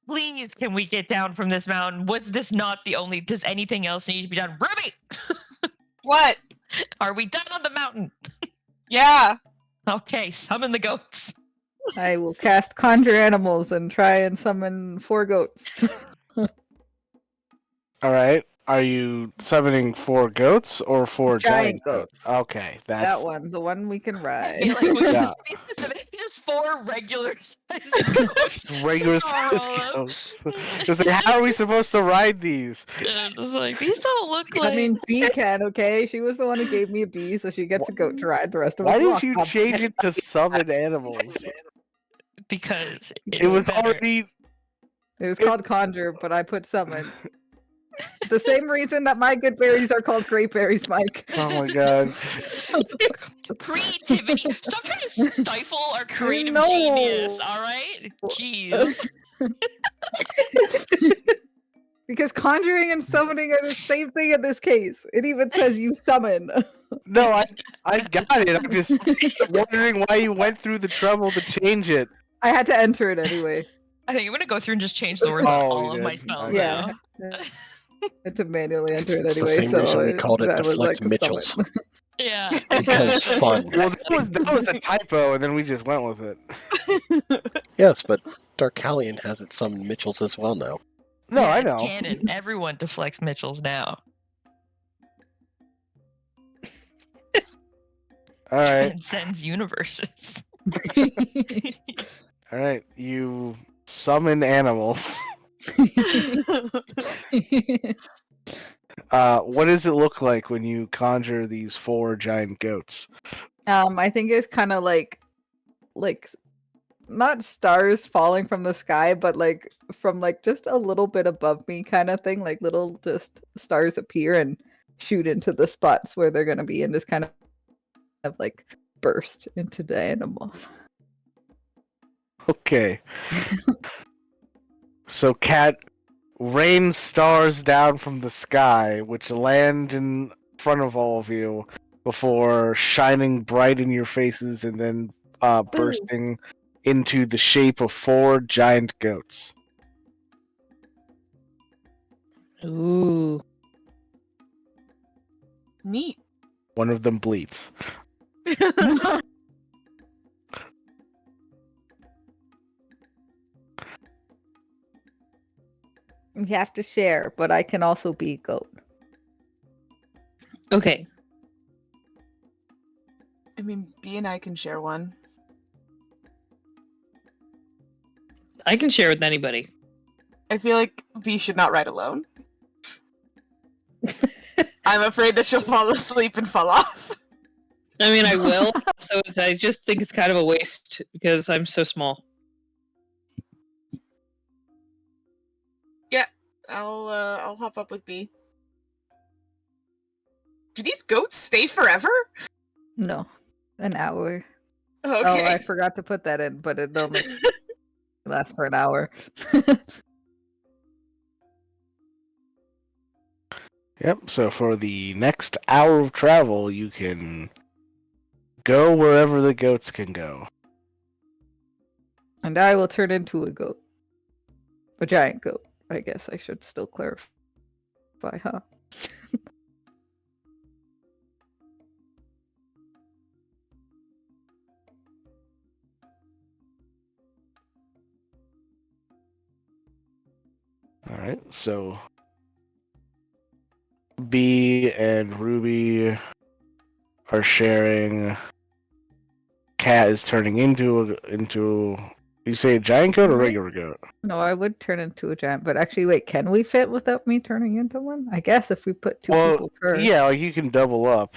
Please, can we get down from this mountain? Was this not the only? Does anything else need to be done? Ruby! What? Are we done on the mountain? Yeah. Okay, summon the goats. I will cast Conjure Animals and try and summon 4 goats. All right. Are you summoning 4 goats or 4 Giant giant goats? goats. Okay, That that's one, the one we can I ride. feel like we Yeah. can be specific. Just 4 regular sized goats. regular Just size roll up. goats. It's like, how are we supposed to ride these? And it's like, these don't look like. I mean, Bee can, okay? She was the one who gave me a bee, so she gets a goat to ride. The rest of Why us did walk. you change it to summon animals? Because It it's was better. already. It was called Conjure, but I put summon. The same reason that my good berries are called great berries, Mike. Oh my god. Creativity. Stop trying to stifle our creative No. genius, alright? Jeez. Because conjuring and summoning are the same thing in this case. It even says you summon. No, I got it. I'm just wondering why you went through the trouble to change it. I had to enter it anyway. I think I'm gonna go through and just change the words on Oh, all you of my did? spells Okay. Yeah. now. I had to manually enter it It's the anyway. same so reason we called it that was Deflect like a summon. Mitchells. Yeah. Because fun. Well, that was a typo, and then we just went with it. Yes, but Darkalion has it summoned Mitchells as well now. No, Yeah, I it's know. canon. Everyone deflects Mitchell's now. All right, Transcends universes. all right. You summon animals. What does it look like when you conjure these 4 giant goats? I think it's kind of like not stars falling from the sky, but like from like just a little bit above me kind of thing. Like little just stars appear and shoot into the spots where they're gonna be and just kind of like burst into the animals. Okay. So, Cat rains stars down from the sky, which land in front of all of you before shining bright in your faces and then bursting into the shape of 4 giant goats. Ooh. Neat. One of them bleats. We have to share, but I can also be a goat. Okay. I mean, B and I can share one. I can share with anybody. I feel like B should not ride alone. I'm afraid that she'll fall asleep and fall off. I mean, I will. So I just think it's kind of a waste because I'm so small. I'll hop up with B. Do these goats stay forever? No, an hour. Okay. Oh, I forgot to put that in, but it only lasts for an hour. Yep, so for the next hour of travel, you can go wherever the goats can go. And I will turn into a goat. A giant goat. I guess I should still clarify, huh? Alright, so B and Ruby are sharing. Cat is turning into you say a giant goat or a regular goat? No, I would turn into a giant, but actually, wait, can we fit without me turning into one? I guess if we put 2 people per. Yeah, like you can double up.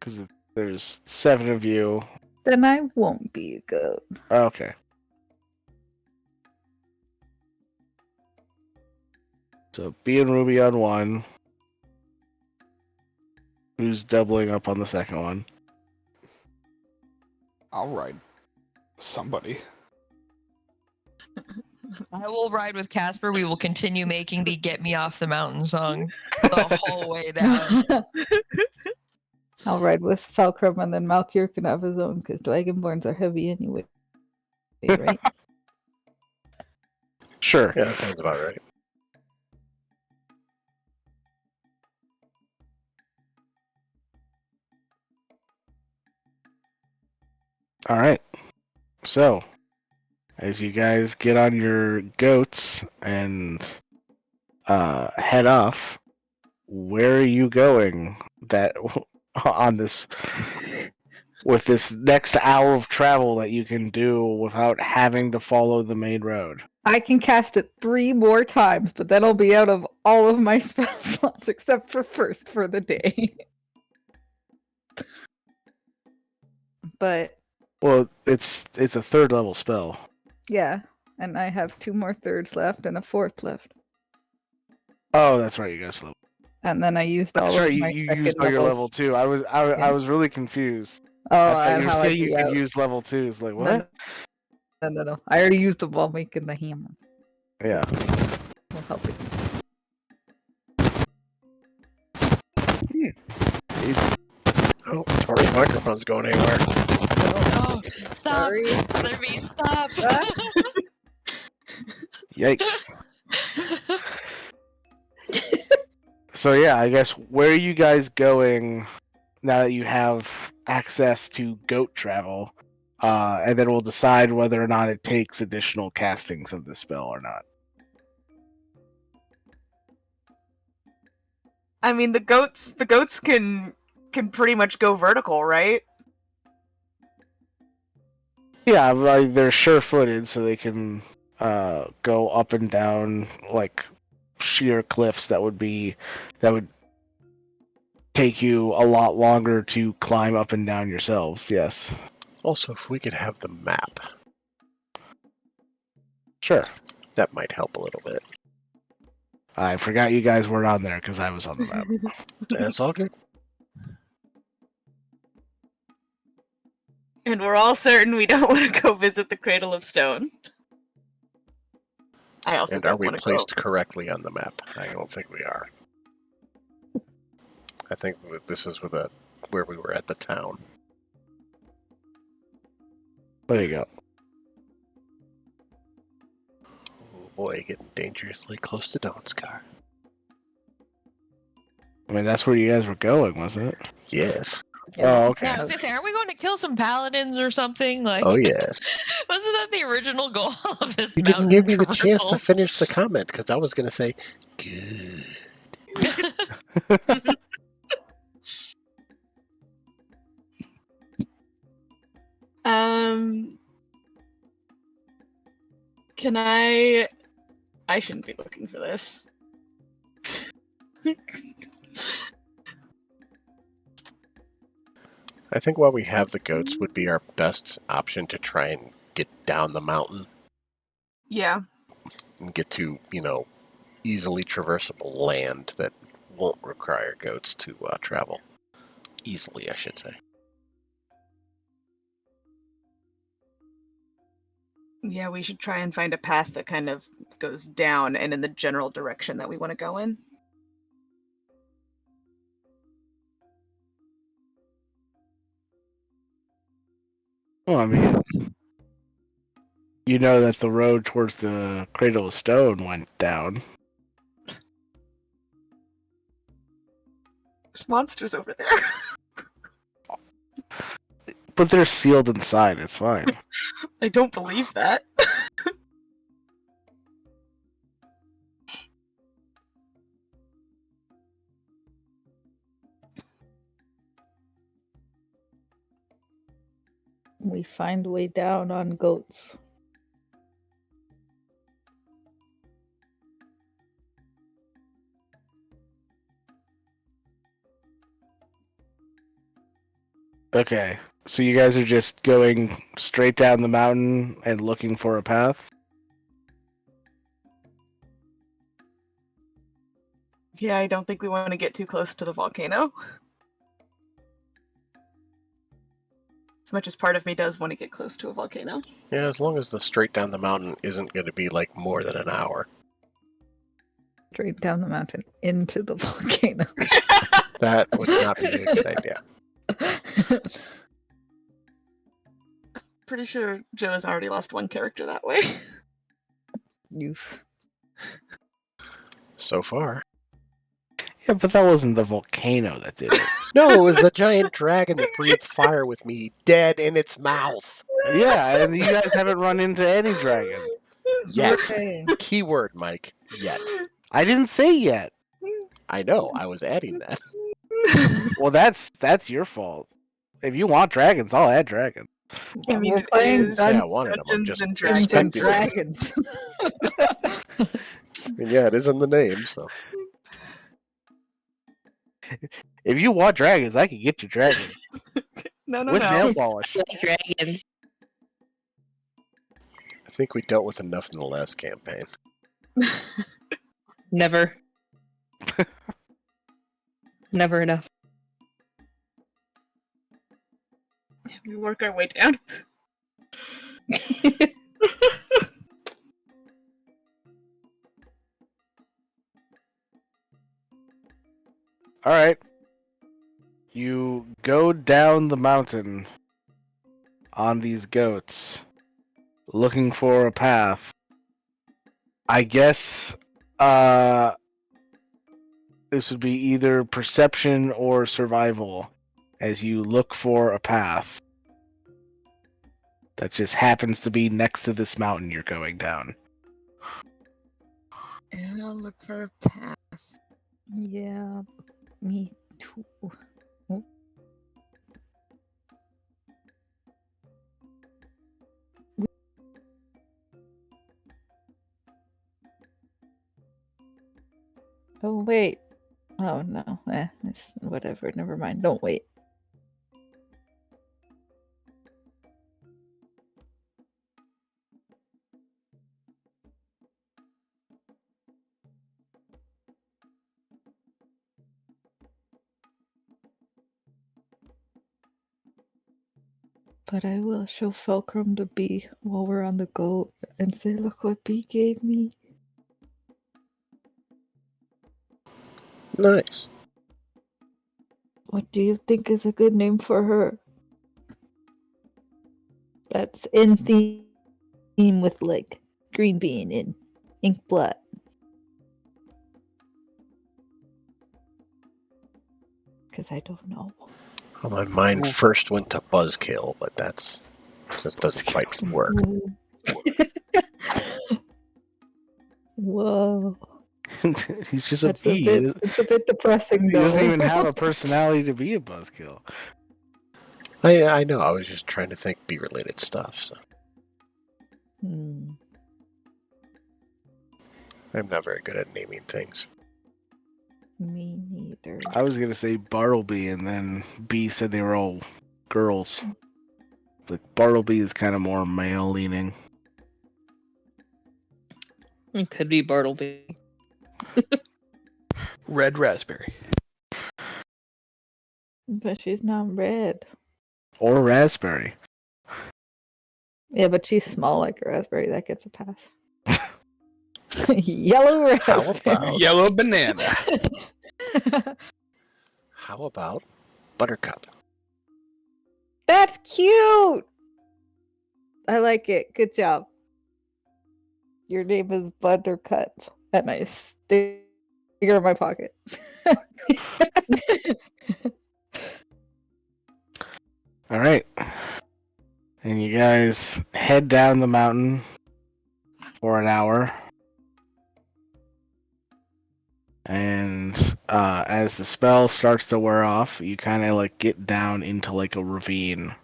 Because there's 7 of you. Then I won't be a goat. Okay. So B and Ruby on one. Who's doubling up on the second one? I'll ride somebody. I will ride with Casper. We will continue making the "Get Me Off the Mountain" song the whole way down. I'll ride with Falkrum, and then Malkyr can have his own, because Dragonborns are heavy anyway. Right? Sure. Yeah, that sounds about right. All right. So, as you guys get on your goats and head off, where are you going? That on this with this next hour of travel that you can do without having to follow the main road. I can cast it 3 more times, but then I'll be out of all of my spell slots except for first for the day. But Well, it's a 3rd level spell. yeah, and I have 2 more thirds left and a 4th left. Oh, that's right. You guys level. And then I used That's all right. of You, my you second used all your level levels. 2. I Yeah. was really confused. Oh, I thought and you were how I'd saying you be could out. use level 2s. Like No, what? no. I already used them while making the hammer. Yeah. Will help it. Oh, Tori's microphone's going anywhere. No, stop. Sorry. Let me stop. Yikes. So yeah, I guess where are you guys going now that you have access to goat travel? And then we'll decide whether or not it takes additional castings of the spell or not. I mean, the goats can pretty much go vertical, right? Yeah, like they're sure-footed, so they can go up and down like sheer cliffs that would take you a lot longer to climb up and down yourselves. Yes, Also, if we could have the map, sure. that might help a little bit. I forgot you guys were on there because I was on the map. That's all good. And we're all certain we don't want to go visit the Cradle of Stone. I also And are don't we want to placed go. correctly on the map? I don't think we are. I think this is where we were at the town. There you go. Oh boy, getting dangerously close to Dawnskar. I mean, that's where you guys were going, wasn't it? Yes. Oh, okay. Yeah, I was gonna say, aren't we going to kill some paladins or something? Like, Oh yes. wasn't that the original goal of this You mountain didn't give me the chance to traversal? finish the comment because I was going to say, good. Can I shouldn't be looking for this. I think while we have the goats would be our best option to try and get down the mountain Yeah. and get to, easily traversable land that won't require goats to travel. Easily, I should say. Yeah, we should try and find a path that kind of goes down and in the general direction that we want to go in. Well, I mean, you know that the road towards the Cradle of Stone went down. There's monsters over there. But they're sealed inside, it's fine. I don't believe that. We find a way down on goats. Okay, so you guys are just going straight down the mountain and looking for a path? Yeah, I don't think we want to get too close to the volcano. As much as part of me does want to get close to a volcano. Yeah, as long as the straight down the mountain isn't going to be like more than an hour. Straight down the mountain into the volcano. That would not be a good idea. Pretty sure Joe has already lost one character that way. Oof. So far. Yeah, but that wasn't the volcano that did it. No, it was the giant dragon that breathed fire with me dead in its mouth. Yeah, and you guys haven't run into any dragons. Yet. Okay. Keyword, Mike. Yet. I didn't say yet. I know. I was adding that. Well, that's your fault. If you want dragons, I'll add dragons. I mean, We're it playing is Yeah, I wanted them. I'm Dungeons just and Dungeons and Dragons. Dragons. I mean, yeah, it is in the name, so. If you want dragons, I can get you dragons No, no, with no. nail polish. Like dragons. I think we dealt with enough in the last campaign. Never. Never enough. We work our way down. All right. You go down the mountain on these goats, looking for a path. I guess this would be either perception or survival as you look for a path that just happens to be next to this mountain you're going down. Yeah, look for a path. Yeah, me too. Oh, wait. Oh, no. It's whatever. Never mind. Don't wait. But I will show Fulcrum the bee while we're on the go and say, look what bee gave me. Nice. What do you think is a good name for her? That's in theme with like green bean in ink blood. Because I don't know. Well, my mind first went to Buzzkill, but that doesn't quite work. Whoa. He's just a That's bee. it's a bit depressing He though. doesn't even have a personality to be a buzzkill. I know. I was just trying to think bee-related stuff. So Hmm. I'm not very good at naming things. Me neither. I was gonna say Bartleby, and then B said they were all girls. It's like Bartleby is kind of more male leaning. It could be Bartleby. Red raspberry. But she's not red. Or raspberry. Yeah, but she's small like a raspberry. That gets a pass. Yellow How raspberry. about Yellow banana. how about Buttercup? That's cute. I like it. Good job. Your name is Buttercup. And I stick it in my pocket. All right. And you guys head down the mountain for an hour. And as the spell starts to wear off, you kind of like get down into like a ravine.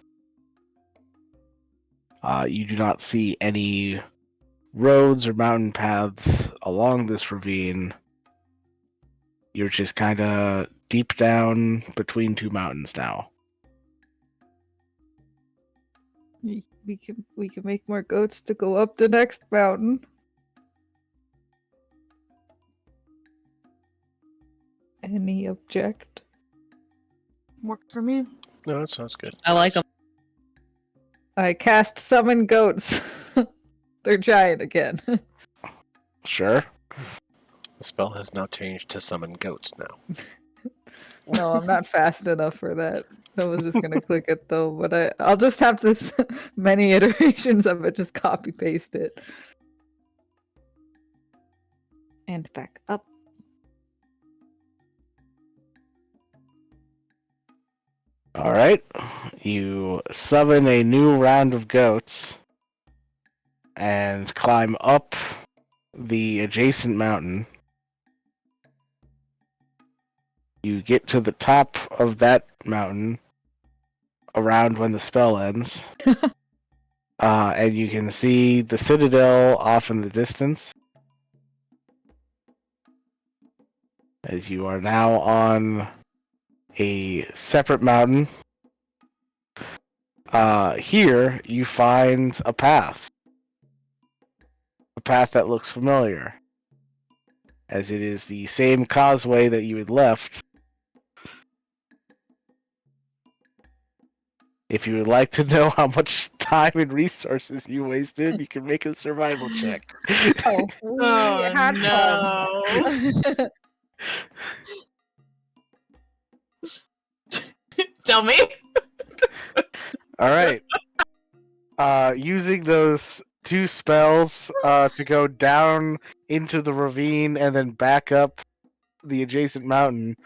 You do not see any roads or mountain paths along this ravine. You're just kind of deep down between two mountains now. We can make more goats to go up the next mountain. Any object? Worked for me. No, that sounds good. I like them. I cast summon goats. They're giant again. Sure. The spell has now changed to summon goats now. No, I'm not fast enough for that. I was just gonna click it though, but I'll just have this many iterations of it. Just copy paste it and back up. All right. You summon a new round of goats and climb up the adjacent mountain. You get to the top of that mountain around when the spell ends. And you can see the citadel off in the distance. As you are now on a separate mountain. Here you find a path. A path that looks familiar. As it is the same causeway that you had left. If you would like to know how much time and resources you wasted, you can make a survival check. Oh, we had fun. Tell me. Alright. Using those 2 spells to go down into the ravine and then back up the adjacent mountain,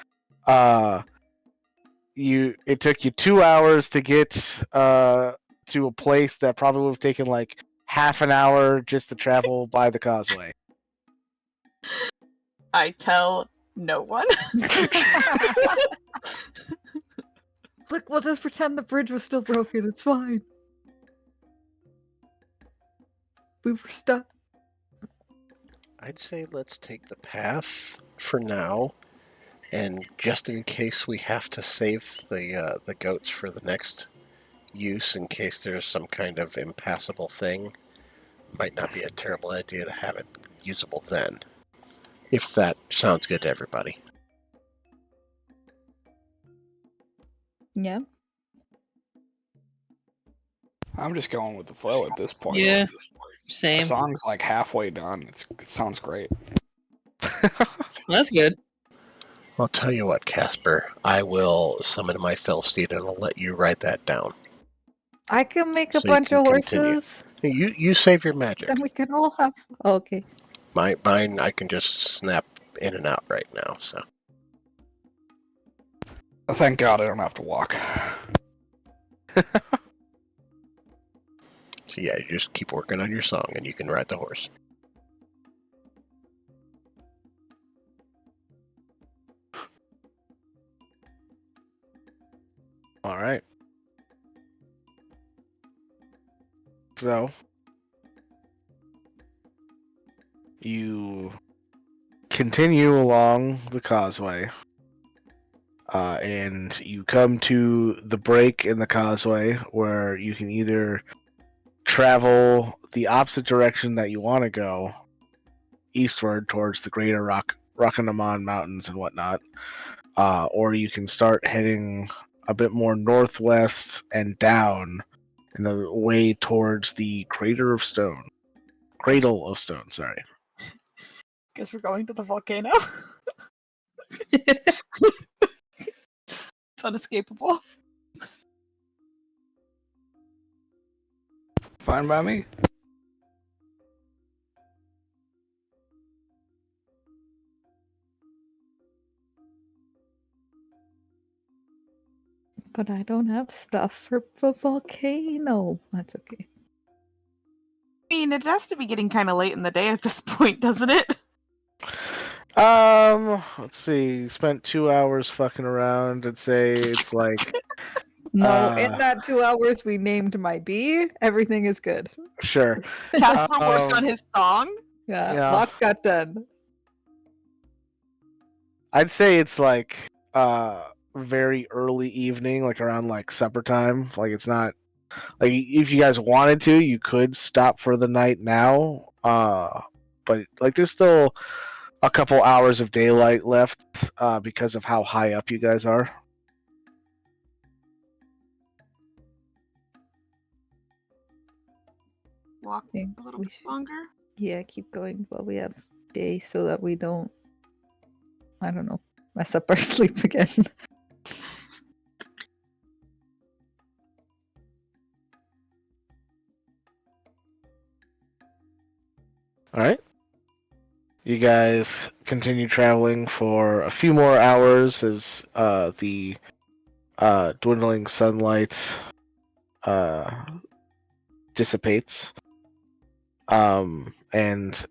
it took you 2 hours to get to a place that probably would have taken like half an hour just to travel by the causeway. I tell no one. Look, we'll just pretend the bridge was still broken. It's fine. We were stuck. I'd say let's take the path for now, and just in case we have to save the goats for the next use, in case there's some kind of impassable thing, might not be a terrible idea to have it usable then. If that sounds good to everybody. Yeah. I'm just going with the flow at this point. Yeah. The Same. song's like halfway done. It sounds great. That's good. I'll tell you what, Casper. I will summon my Felsteed and I'll let you write that down. I can make a So you bunch can of continue. horses. You save your magic. Then we can all have. Oh, okay. Mine, I can just snap in and out right now. So Thank God I don't have to walk. So yeah, you just keep working on your song and you can ride the horse. Alright. So, you continue along the causeway, and you come to the break in the causeway where you can either travel the opposite direction that you want to go, eastward towards the greater Rockinamon Mountains and whatnot, or you can start heading a bit more northwest and down in the way towards the Cradle of Stone, sorry. Guess we're going to the volcano. It's unescapable. Fine by me. But I don't have stuff for the volcano. That's okay. I mean, it has to be getting kind of late in the day at this point, doesn't it? Let's see. Spent 2 hours fucking around. I'd say it's like No, in that 2 hours we named my bee. Everything is good. sure. Casper worked on his song. Yeah, lots got done. I'd say it's like very early evening, like around like supper time. Like it's not like if you guys wanted to, you could stop for the night now. But like there's still a couple hours of daylight left because of how high up you guys are. Walk Think a little we bit should- longer. Yeah, keep going while we have day so that we don't, I don't know, mess up our sleep again. All right. You guys continue traveling for a few more hours as the dwindling sunlight dissipates. And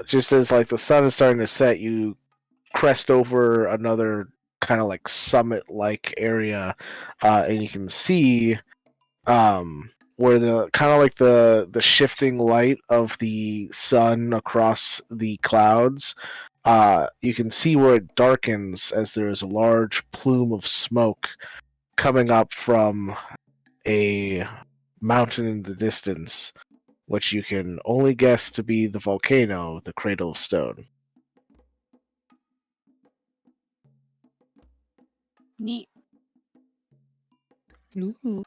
just as like the sun is starting to set, you crest over another kind of like summit-like area, and you can see where the kind of like the shifting light of the sun across the clouds. You can see where it darkens as there is a large plume of smoke coming up from a mountain in the distance, which you can only guess to be the volcano, the Cradle of Stone. Neat. Ooh.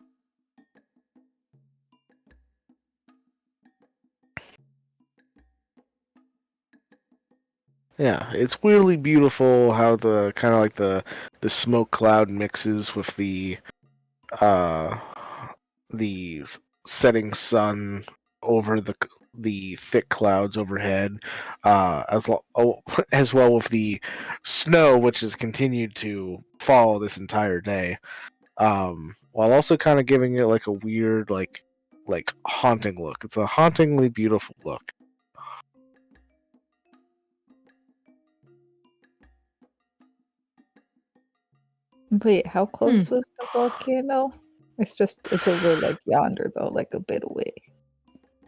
Yeah, it's weirdly beautiful how the kind of like the smoke cloud mixes with uh the setting sun over the thick clouds overhead, as well with the snow which has continued to fall this entire day, while also kind of giving it like a weird like haunting look. It's a hauntingly beautiful look. Wait, how close was the volcano? It's over like yonder though, like a bit away.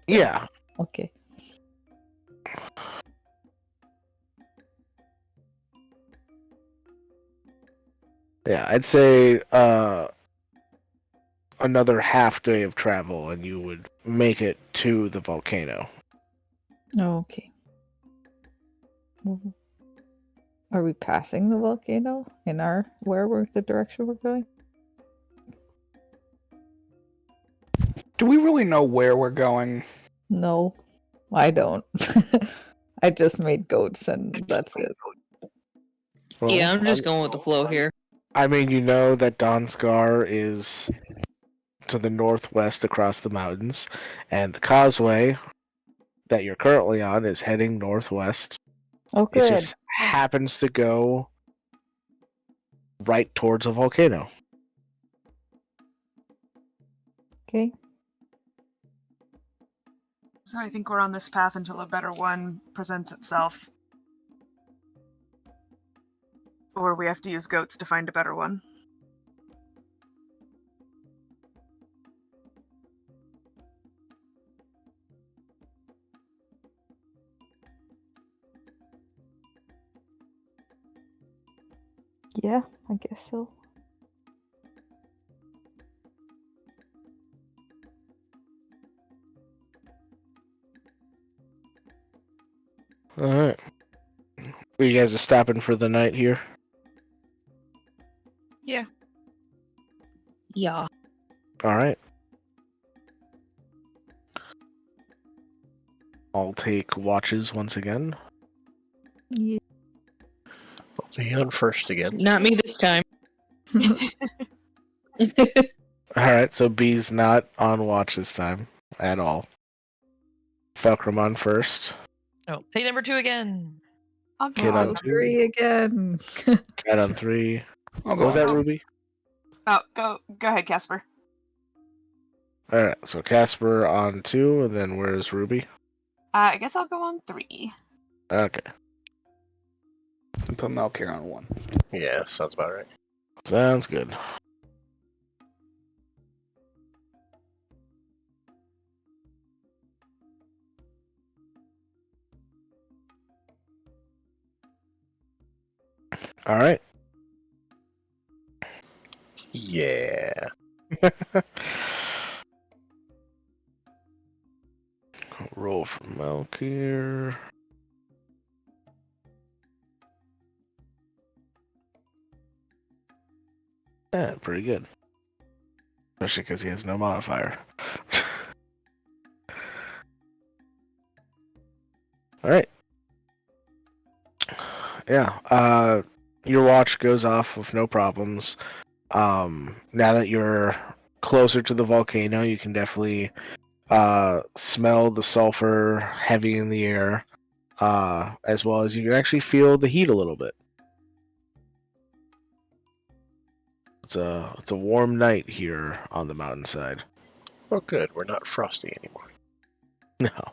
Yeah. Okay. Yeah, I'd say another half day of travel and you would make it to the volcano. Oh, okay. Are we passing the volcano in the direction we're going? Do we really know where we're going? No, I don't. I just made goats and that's it. Well, Yeah, I'm just going with the flow here. I mean, you know that Donskar is to the northwest across the mountains, and the causeway that you're currently on is heading northwest. Oh, It good. just happens to go right towards a volcano. Okay. So I think we're on this path until a better one presents itself. Or we have to use goats to find a better one. Yeah, I guess so. Alright. You guys are stopping for the night here? Yeah. Yeah. Alright. I'll take watches once again. Yeah. I'll be on first again. Not me this time. Alright, so B's not on watch this time at all. Fulcrum on first. Oh, take number 2 again. I'll Kid go on on. 2. 3 again. Cat on 3. I'll What go was on. that, Ruby? Oh, go ahead, Casper. Alright, so Casper on 2, and then where's Ruby? I guess I'll go on 3. Okay. And put Melkir on 1. Yeah, sounds about right. Sounds good. Alright. Yeah. Roll for Melkir. Yeah, pretty good. Especially because he has no modifier. Alright. Yeah, your watch goes off with no problems. Now that you're closer to the volcano, you can definitely smell the sulfur heavy in the air, as well as you can actually feel the heat a little bit. It's a warm night here on the mountainside. Oh, good. We're not frosty anymore. No.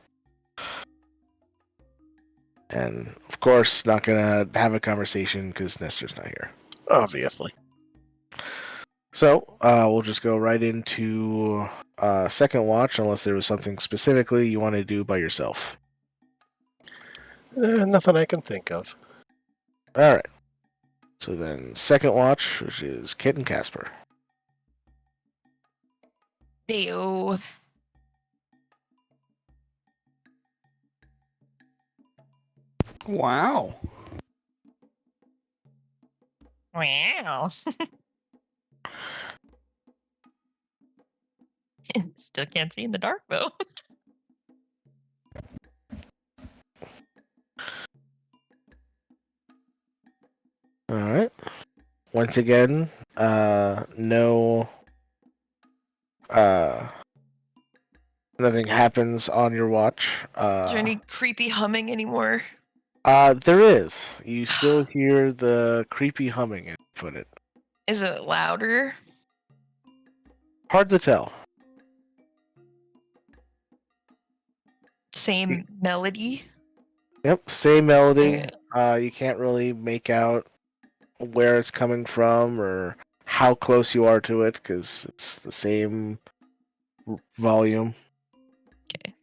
And of course, not gonna have a conversation because Nestor's not here. Obviously. So we'll just go right into second watch, unless there was something specifically you want to do by yourself. Nothing I can think of. All right. So then, second watch, which is Kit and Casper. Ew. Wow. Wow. Still can't see in the dark though. All right. Once again, no, nothing happens on your watch. Is there any creepy humming anymore? There is. You still hear the creepy humming, as you put it. Is it louder? Hard to tell. Same melody? Yep, same melody. Yeah. You can't really make out where it's coming from or how close you are to it because it's the same volume. Okay.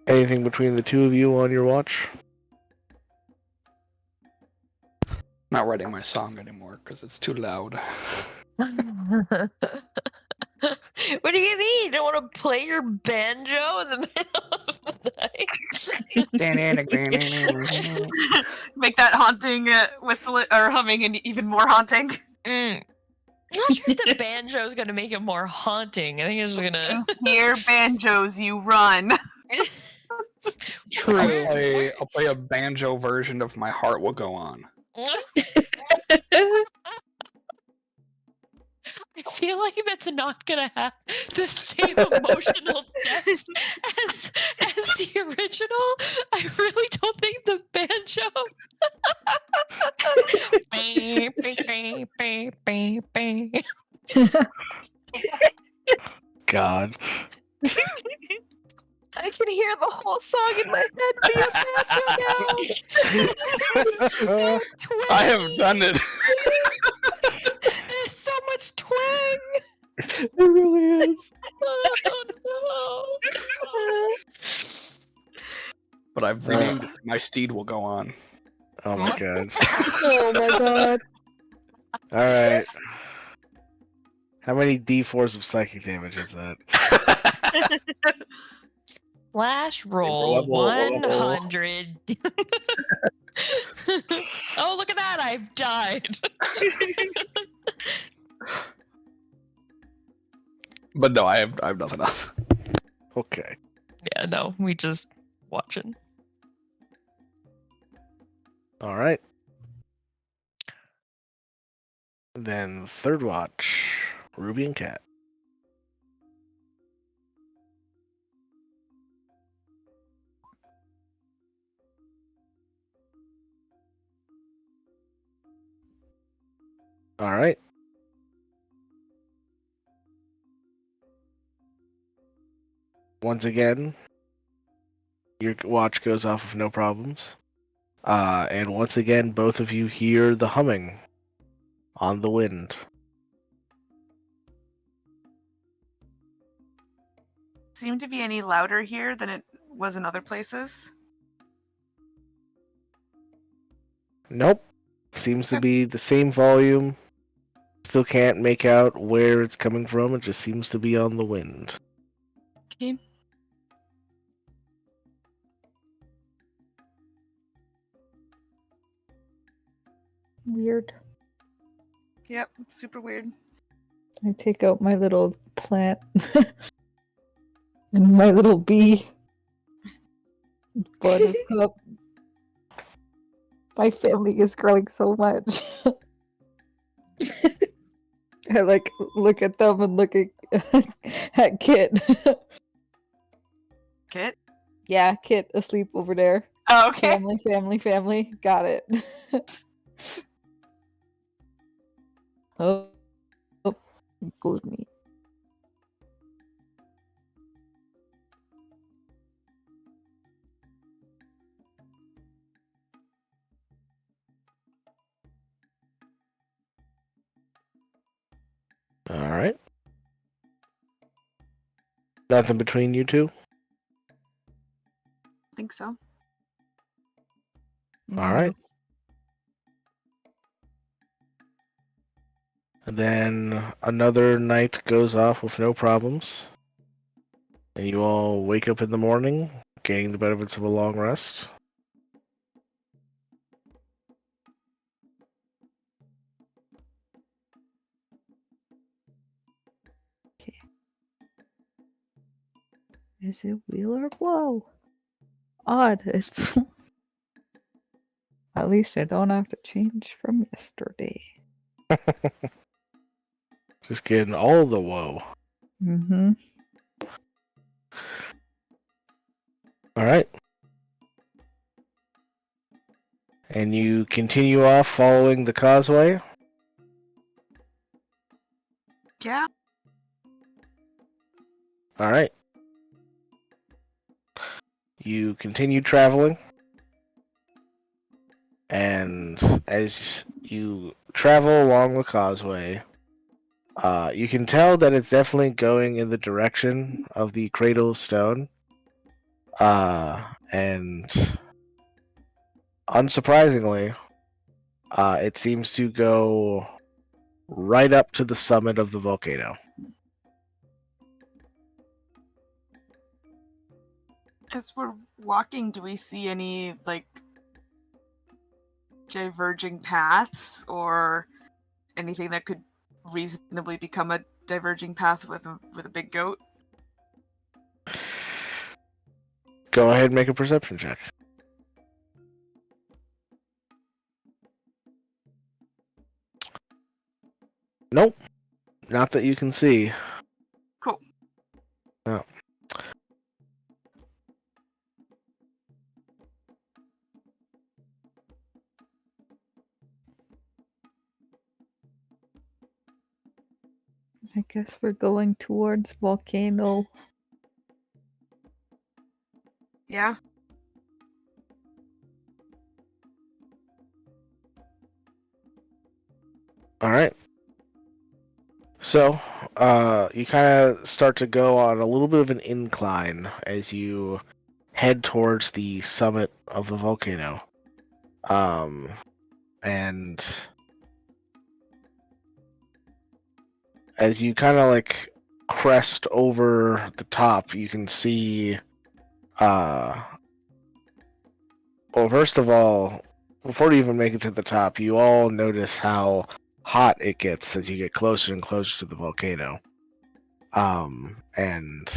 Anything between the two of you on your watch? Not writing my song anymore because it's too loud. What do you mean? You don't want to play your banjo in the middle of the night? Make that haunting whistle or humming and even more haunting. I'm not sure if the banjo is going to make it more haunting. I think it's going to. Hear banjos, you run. True. I'll play a banjo version of My Heart Will Go On. I feel like that's not gonna have the same emotional depth as the original. I really don't think the banjo. God. I can hear the whole song in my head via banjo now. So I have done it. There's so much twang. It really is. Oh no. But I've renamed it. My Steed Will Go On. Oh my god. Oh my god. Alright. How many D4s of psychic damage is that? Flash roll Level. 100. Oh, look at that! I've died. But no, I have nothing else. Okay. Yeah, no, we just watching. Alright. Then third watch. Ruby and Cat. Alright. Once again, your watch goes off with no problems. And once again, both of you hear the humming on the wind. Seem to be any louder here than it was in other places. Nope. Seems to be the same volume. Still can't make out where it's coming from. It just seems to be on the wind. Okay. Weird. Yep, super weird. I take out my little plant and my little bee. Buttercup. My family is growing so much. I like look at them and look at Kit. Kit? Yeah, Kit asleep over there. Oh, okay. Family. Got it. Oh, goes me. All right. Nothing between you two? I think so. All right. And then another night goes off with no problems. And you all wake up in the morning, gaining the benefits of a long rest. Okay. Is it Wheeler? Whoa. Odd. It's at least I don't have to change from yesterday. Just getting all the woe. Mm-hmm. All right. And you continue off following the causeway. Yeah. All right. You continue traveling. And as you travel along the causeway, you can tell that it's definitely going in the direction of the Cradle of Stone. And unsurprisingly, it seems to go right up to the summit of the volcano. As we're walking, do we see any, like, diverging paths or anything that could reasonably become a diverging path with a big goat? Go ahead and make a perception check. Nope. Not that you can see. Cool. No. I guess we're going towards volcano. Yeah. All right. So, you kind of start to go on a little bit of an incline as you head towards the summit of the volcano. And as you kind of like crest over the top, you can see, well, first of all, before you even make it to the top, you all notice how hot it gets as you get closer and closer to the volcano. And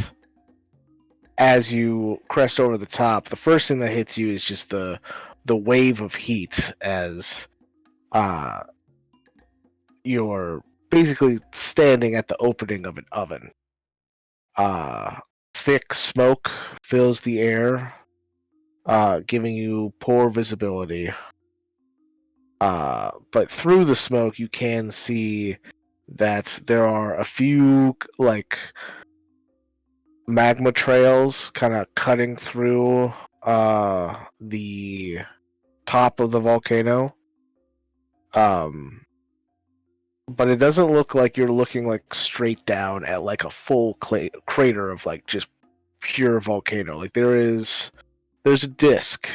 as you crest over the top, the first thing that hits you is just the wave of heat as you're basically standing at the opening of an oven. Thick smoke fills the air, giving you poor visibility. But through the smoke, you can see that there are a few like magma trails kind of cutting through the top of the volcano. But it doesn't look like you're looking like straight down at like a full crater of like just pure volcano. Like there's a disc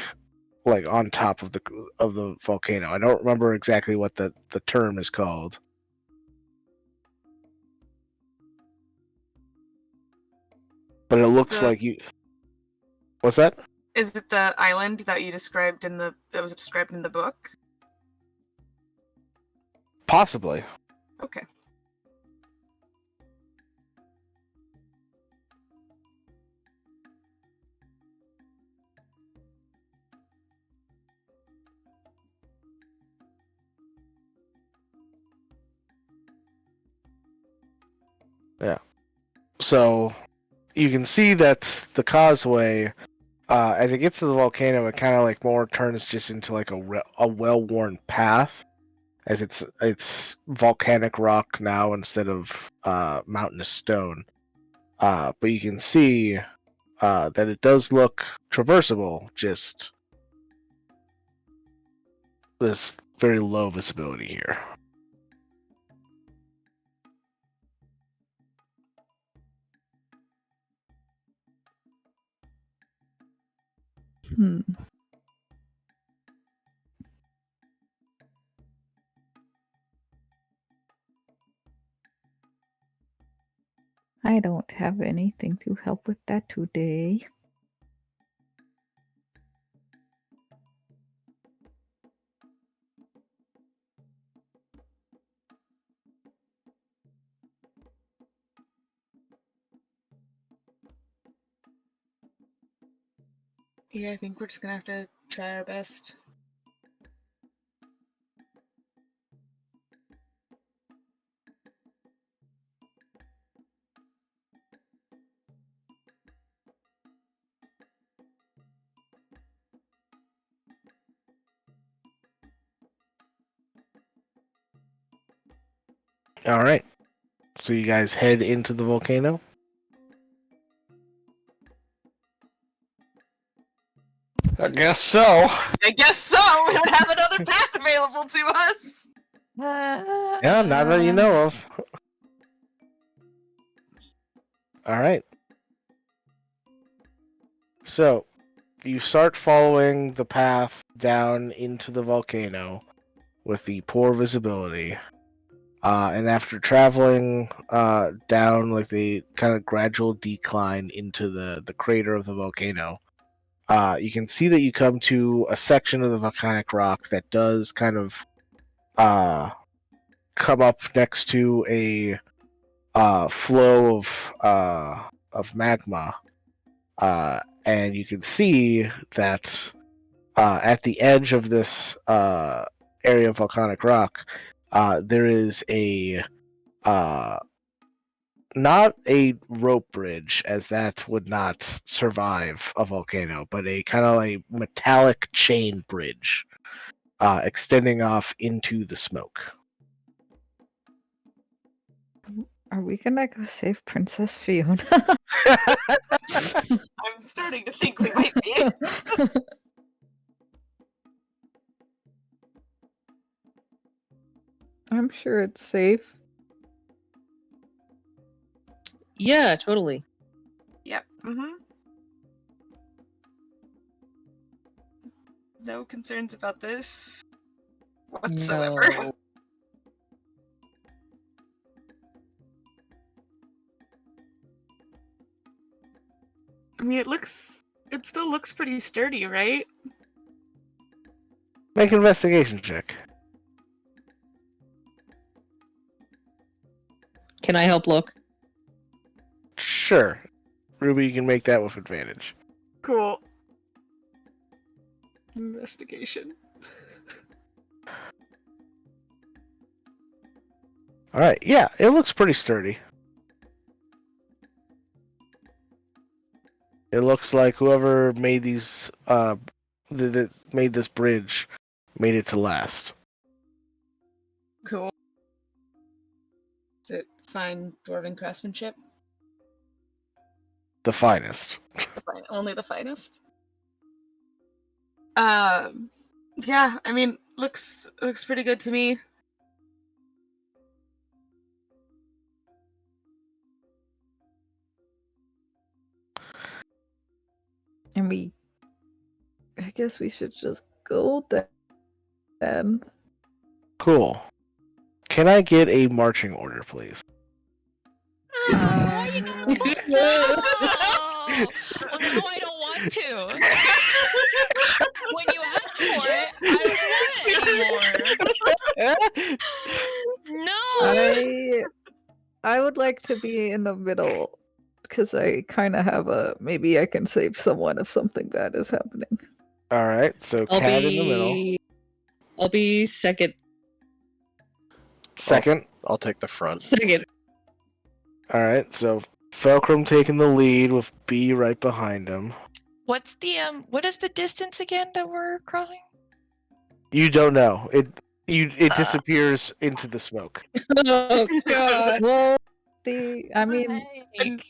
like on top of the volcano. I don't remember exactly what the term is called. But it looks like you. What's that? Is it the island that you described that was described in the book? Possibly. Okay. So you can see that the causeway, as it gets to the volcano, it kind of like more turns just into like a well-worn path, as it's volcanic rock now instead of mountainous stone. But you can see that it does look traversable, just this very low visibility here. Hmm. I don't have anything to help with that today. Yeah, I think we're just gonna have to try our best. All right. So you guys head into the volcano. I guess so. I guess so. We don't have another path available to us. Yeah, not that you know of. All right. So you start following the path down into the volcano with the poor visibility. And after traveling down like the kind of gradual decline into the crater of the volcano, you can see that you come to a section of the volcanic rock that does kind of come up next to a flow of magma, and you can see that at the edge of this area of volcanic rock, there is a not a rope bridge, as that would not survive a volcano, but a kind of like metallic chain bridge extending off into the smoke. Are we gonna go save Princess Fiona? I'm starting to think we might be. I'm sure it's safe. Yeah, totally. Yep. Mm-hmm. No concerns about this whatsoever. No. I mean, it still looks pretty sturdy, right? Make an investigation check. Can I help look? Sure. Ruby, you can make that with advantage. Cool. Investigation. Alright, yeah, it looks pretty sturdy. It looks like whoever made these that made this bridge made it to last. Cool. Is it fine dwarven craftsmanship? The finest. Only the finest. Yeah, I mean, looks pretty good to me. And I guess we should just go then. Cool. Can I get a marching order, please? Why you gotta let no! Well, now I don't want to. When you ask for it, I don't want it anymore. No! I would like to be in the middle because I kind of have maybe I can save someone if something bad is happening. Alright, so Cat in the middle. I'll be second. Second. I'll take the front. Second. Alright, so Fulcrum taking the lead with B right behind him. What's the what is the distance again that we're crossing? You don't know. It disappears into the smoke. Oh god. Well, I mean, Like,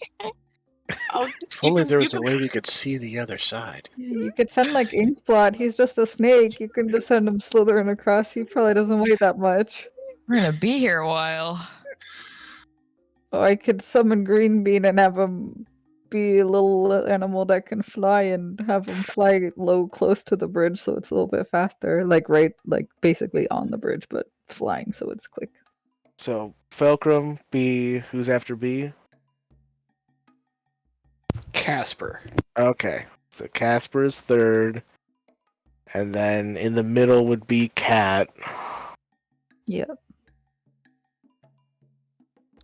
If only there was a way we could see the other side. you could send like Inkblot. He's just a snake. You can just send him slithering across. He probably doesn't weigh that much. we're gonna be here a while. Or I could summon Green Bean and have him be a little animal that can fly and have him fly low close to the bridge so it's a little bit faster. Like basically on the bridge, but flying so it's quick. So Fulcrum, B. Who's after B? Casper. Okay. So Casper is third, and then in the middle would be Cat. Yep.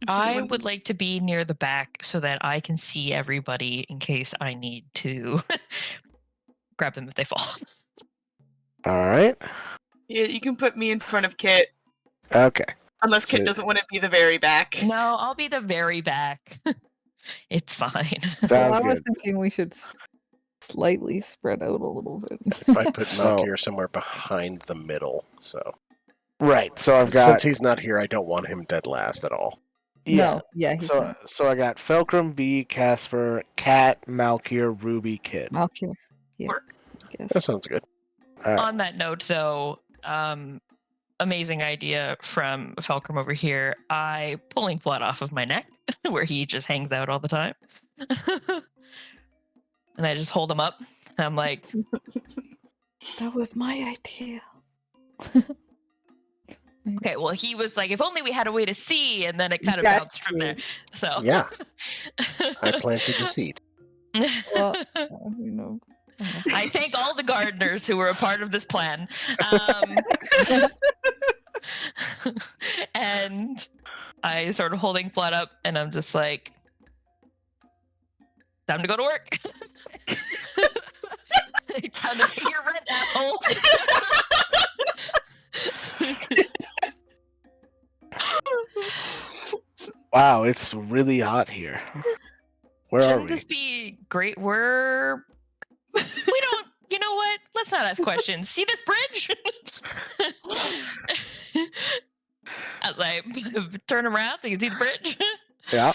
I would like to be near the back so that I can see everybody in case I need to grab them if they fall. All right. Yeah, you can put me in front of Kit, Okay. unless Kit So- doesn't want to be the very back. No, I'll be the very back. It's fine. Well, Sounds I was good. thinking we should slightly spread out a little bit. I put So- Melchior somewhere behind the middle, so Right. So I've since got he's not here, I don't want him dead last at all. yeah. No, yeah, he's So not. so I got Fulcrum, B, Casper, Cat, Malkier, Ruby, Kid. Malkier. Yeah. Work. I guess. That sounds good. All right. On that note, though, amazing idea from Fulcrum over here. I pulling blood off of my neck, where he just hangs out all the time, and I just hold him up. And I'm like, That was my idea. okay, well, he was like, if only we had a way to see, and then it kind of bounced from there. So Yeah. I planted the seed. Well, you know. I thank all the gardeners who were a part of this plan. And I sort of holding blood up, and I'm just like, time to go to work. Time to pay your rent, asshole. Wow, it's really hot here. Where are Shouldn't we? this be great? We don't. You know what? Let's not ask questions. See this bridge? As I turn around so you can see the bridge. Yeah.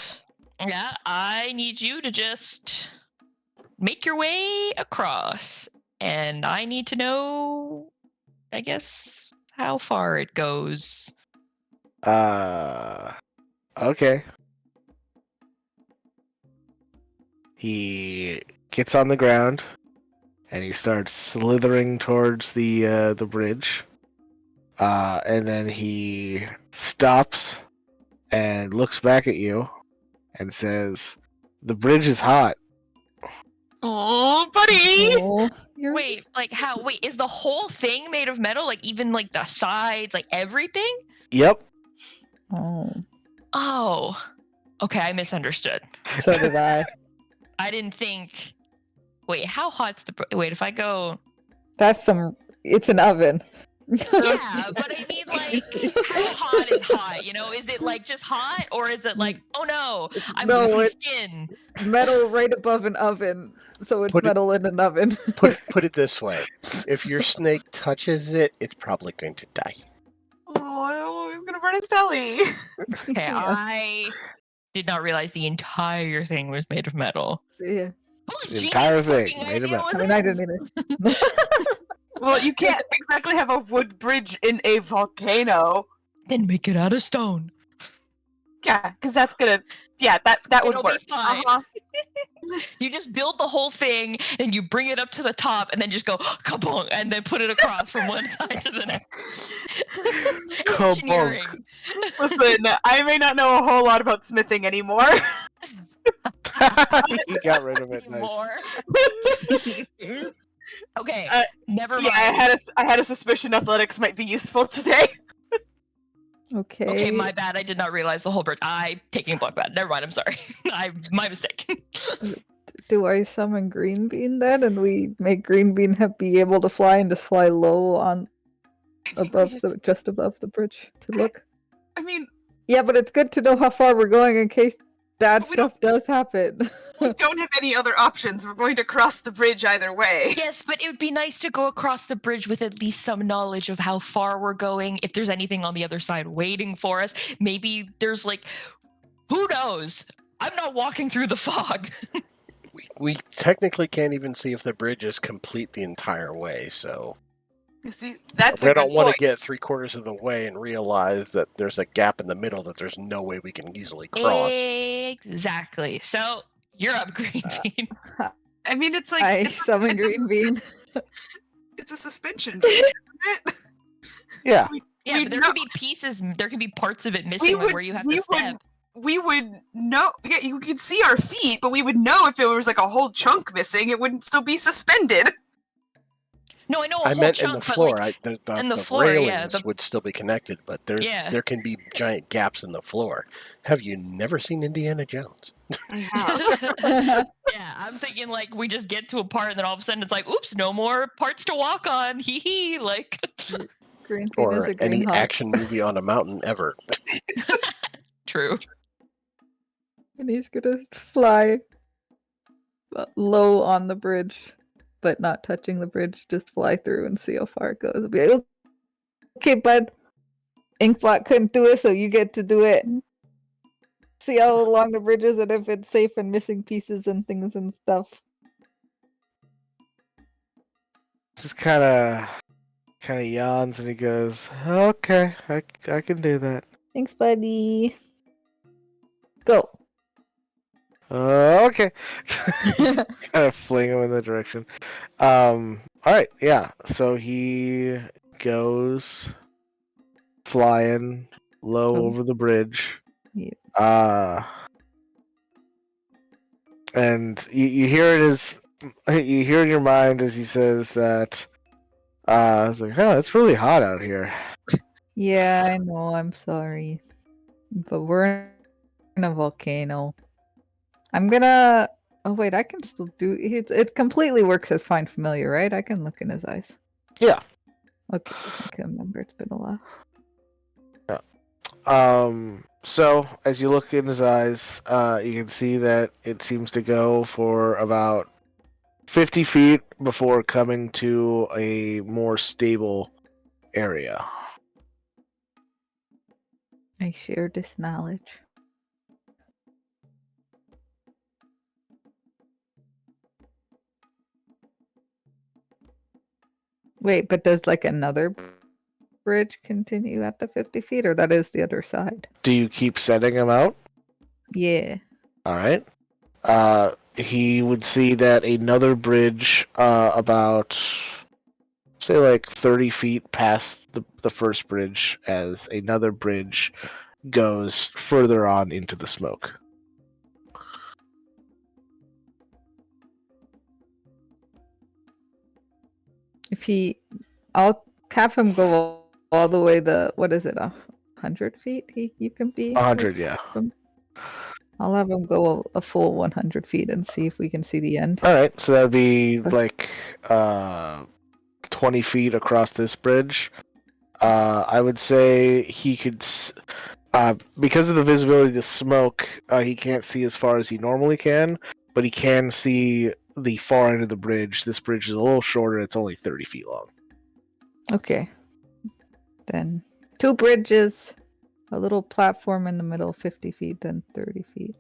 Yeah, I need you to just make your way across. And I need to know, I guess, how far it goes. Okay. He gets on the ground and he starts slithering towards the bridge. And then he stops and looks back at you and says, "The bridge is hot." Oh, buddy! Oh, you're Wait, like how? Wait, is the whole thing made of metal? Like even like the sides, like everything? Yep. Oh, Oh, okay, I misunderstood. so did I. I didn't think. Wait, how hot's the? Wait, if I go. It's an oven. Yeah, but I mean, like, how hot is hot? You know, is it like just hot, or is it like, oh no, I'm No, losing it's- skin? Metal right above an oven, so it's Put it- metal in an oven. Put it this way: if your snake touches it, it's probably going to die. Oh, he's gonna burn his belly. Okay, Yeah. I did not realize the entire thing was made of metal. Yeah. Whose The genius entire thing fucking made of idea metal. was I mean, I this? didn't either. Well, you can't exactly have a wood bridge in a volcano. Then make it out of stone. Yeah, because that's gonna. Yeah, that would It'll work. be fine. Uh-huh. You just build the whole thing, and you bring it up to the top, and then just go kabong, and then put it across from one side to the next. Kabonk. Engineering. Listen, I may not know a whole lot about smithing anymore. He got rid of it. Nice. More. Okay, Uh, never mind. Yeah, I had a suspicion athletics might be useful today. Okay. Okay, my bad. I did not realize the whole bird. I taking a block bad. Never mind. I'm sorry. My mistake. Do I summon Green Bean then, and we make Green Bean be able to fly and just fly low on just above the bridge to look? I mean, Yeah, but it's good to know how far we're going in case bad But we don't- stuff does happen. We don't have any other options. We're going to cross the bridge either way. Yes, but it would be nice to go across the bridge with at least some knowledge of how far we're going. If there's anything on the other side waiting for us, maybe there's like, who knows? I'm not walking through the fog. We technically can't even see if the bridge is complete the entire way, so You see, that's we a don't good want to point. get 3/4 of the way and realize that there's a gap in the middle that there's no way we can easily cross. Exactly. So you're up, Green Bean. I mean, it's like I summon Green Bean. it's a suspension bridge, isn't it? Yeah. Yeah, We'd but there know- could be pieces, there could be parts of it missing, like where you have to step. We would know. Yeah, you could see our feet, but we would know if it was like a whole chunk missing. It wouldn't still be suspended. No, I know a I whole meant chunk, in the but floor. like, in the The floor, railings yeah, the- would still be connected, but Yeah. there can be giant gaps in the floor. Have you never seen Indiana Jones? Yeah. yeah, I'm thinking like we just get to a part and then all of a sudden it's like, oops, no more parts to walk on. Hee hee. Like, Green Bean is Or a green any hawk. action movie on a mountain ever. true. And he's gonna fly low on the bridge, but not touching the bridge. Just fly through and see how far it goes. It'll be like, okay, bud. Inkblot couldn't do it, so you get to do it. See how long the bridge is and if it's safe and missing pieces and things and stuff. Just kind of yawns and he goes, "Okay, I can do that." Thanks, buddy. Go. Okay. Kind of fling him in the direction. All right, yeah. So he goes flying low Oh. over the bridge. Yep. And you hear it as you hear in your mind as he says that. It's like, oh, it's really hot out here. Yeah, I know. I'm sorry, but we're in a volcano. I'm gonna. Oh wait, I can still do. It completely works as find familiar, right? I can look in his eyes. Yeah. Okay, I can remember. It's been a while. So as you look in his eyes, you can see that it seems to go for about 50 feet before coming to a more stable area. I share this knowledge. Wait, but does like another bridge continue at the 50 feet, or that is the other side? Do you keep setting him out? Yeah. All right. He would see that another bridge, about say like 30 feet past the first bridge, as another bridge goes further on into the smoke. I'll have him go all the way. What is it? 100 feet? You can be 100, yeah. I'll have him go a full 100 feet and see if we can see the end. All right, so that'd be like 20 feet across this bridge. I would say he could, because of the visibility of the smoke, he can't see as far as he normally can, but he can see the far end of the bridge. This bridge is a little shorter. It's only 30 feet long. Okay. Then 2 bridges, a little platform in the middle, 50 feet, then 30 feet.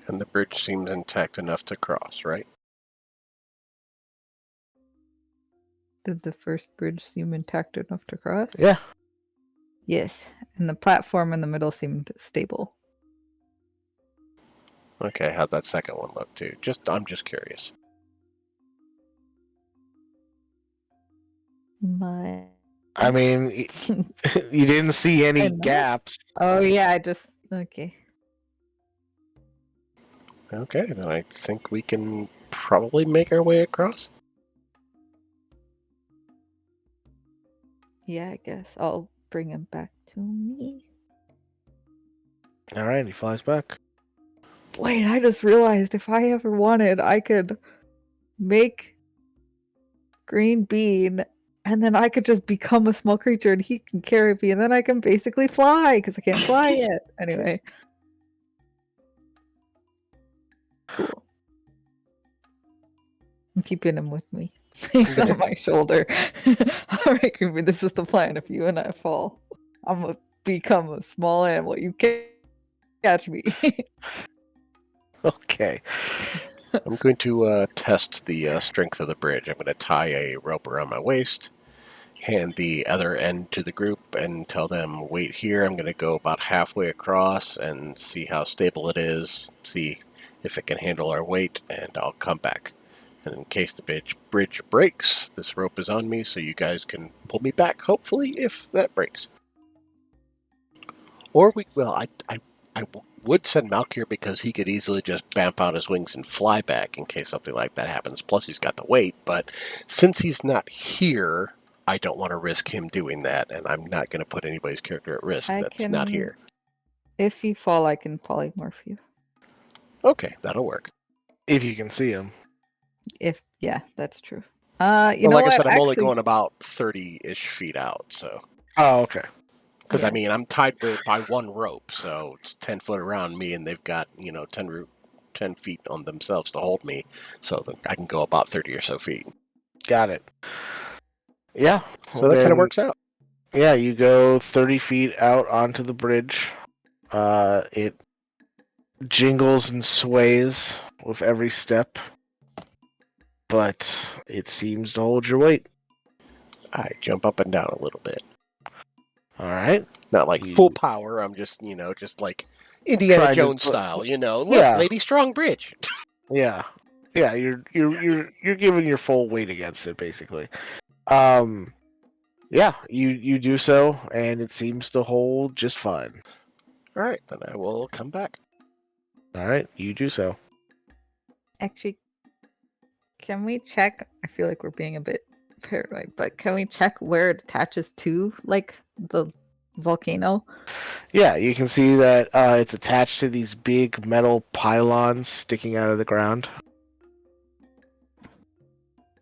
And the bridge seems intact enough to cross, right? Did the first bridge seem intact enough to cross? Yeah. Yes. And the platform in the middle seemed stable. Okay, how'd that second one look too? I'm just curious. I mean, you didn't see any Enough? gaps. Oh yeah, okay. Okay, then I think we can probably make our way across. Yeah, I guess I'll bring him back to me. All right, he flies back. Wait, I just realized if I ever wanted, I could make Green Bean and then I could just become a small creature and he can carry me and then I can basically fly because I can't fly yet. Anyway. I'm keeping him with me. He's on my shoulder. All right, Creepy, this is the plan. If you and I fall, I'm gonna become a small animal. You can't catch me. Okay. I'm going to test the strength of the bridge. I'm going to tie a rope around my waist, hand the other end to the group, and tell them, wait here. I'm going to go about halfway across and see how stable it is, see if it can handle our weight, and I'll come back. And in case the bridge breaks, this rope is on me, so you guys can pull me back, hopefully, if that breaks. Or I would send Malk here because he could easily just bamp out his wings and fly back in case something like that happens. Plus, he's got the weight. But since he's not here, I don't want to risk him doing that, and I'm not going to put anybody's character at risk that's not here. If you fall, I can polymorph you. Okay, that'll work. If you can see him. Yeah, that's true. Like what? I said, I'm only Actually, going about 30-ish feet out, so. Oh, okay. Because, Yeah. I mean, I'm tied by one rope, so it's 10 foot around me, and they've got, 10 feet on themselves to hold me, so I can go about 30 or so feet. Got it. Yeah. So that kind of works out. Yeah, you go 30 feet out onto the bridge. It jingles and sways with every step, but it seems to hold your weight. I jump up and down a little bit. All right. Not like full power. I'm just, just like Indiana Jones style. Look, Yeah. Lady Strong Bridge. Yeah. Yeah, you're giving your full weight against it, basically. Yeah, you do so, and it seems to hold just fine. All right, then I will come back. All right, you do so. Actually, can we check? I feel like we're being a bit paranoid, but can we check where it attaches to, like, the volcano? Yeah, you can see that it's attached to these big metal pylons sticking out of the ground.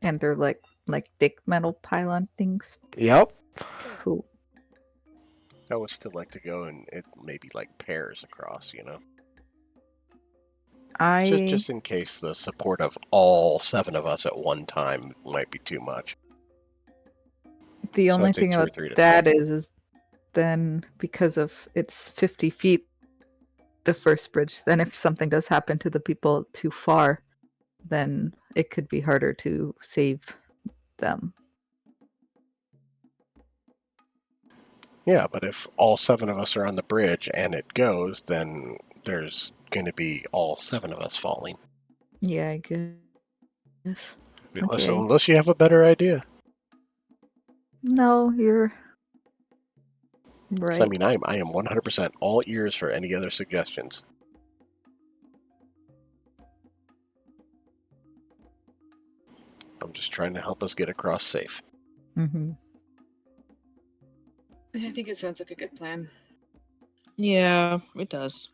And they're like thick metal pylon things. Yep. Cool. I would still like to go and it maybe like pairs across, Just in case the support of all 7 of us at one time might be too much. The only thing about that is then because of it's 50 feet, the first bridge, then if something does happen to the people too far, then it could be harder to save them. Yeah, but if all 7 of us are on the bridge and it goes, then there's going to be all 7 of us falling. Yeah, I guess. Unless you have a better idea. No, you're right. So, I mean, I am 100% all ears for any other suggestions. I'm just trying to help us get across safe. Mm-hmm. I think it sounds like a good plan. Yeah, it does.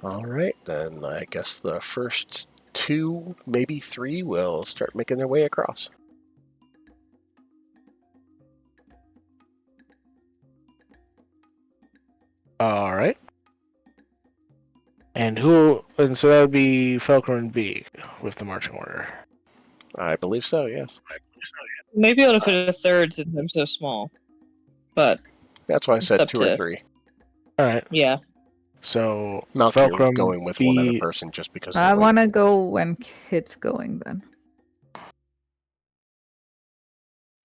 All right, then I guess the first 2, maybe 3, will start making their way across. All right. And so that would be Falcon and B with the marching order. I believe so, yes. Maybe able to fit a third since I'm so small. But that's why I said 2 or 3. All right. Yeah. So Malcolm going with one other person just because. I want to go when Kit's going then.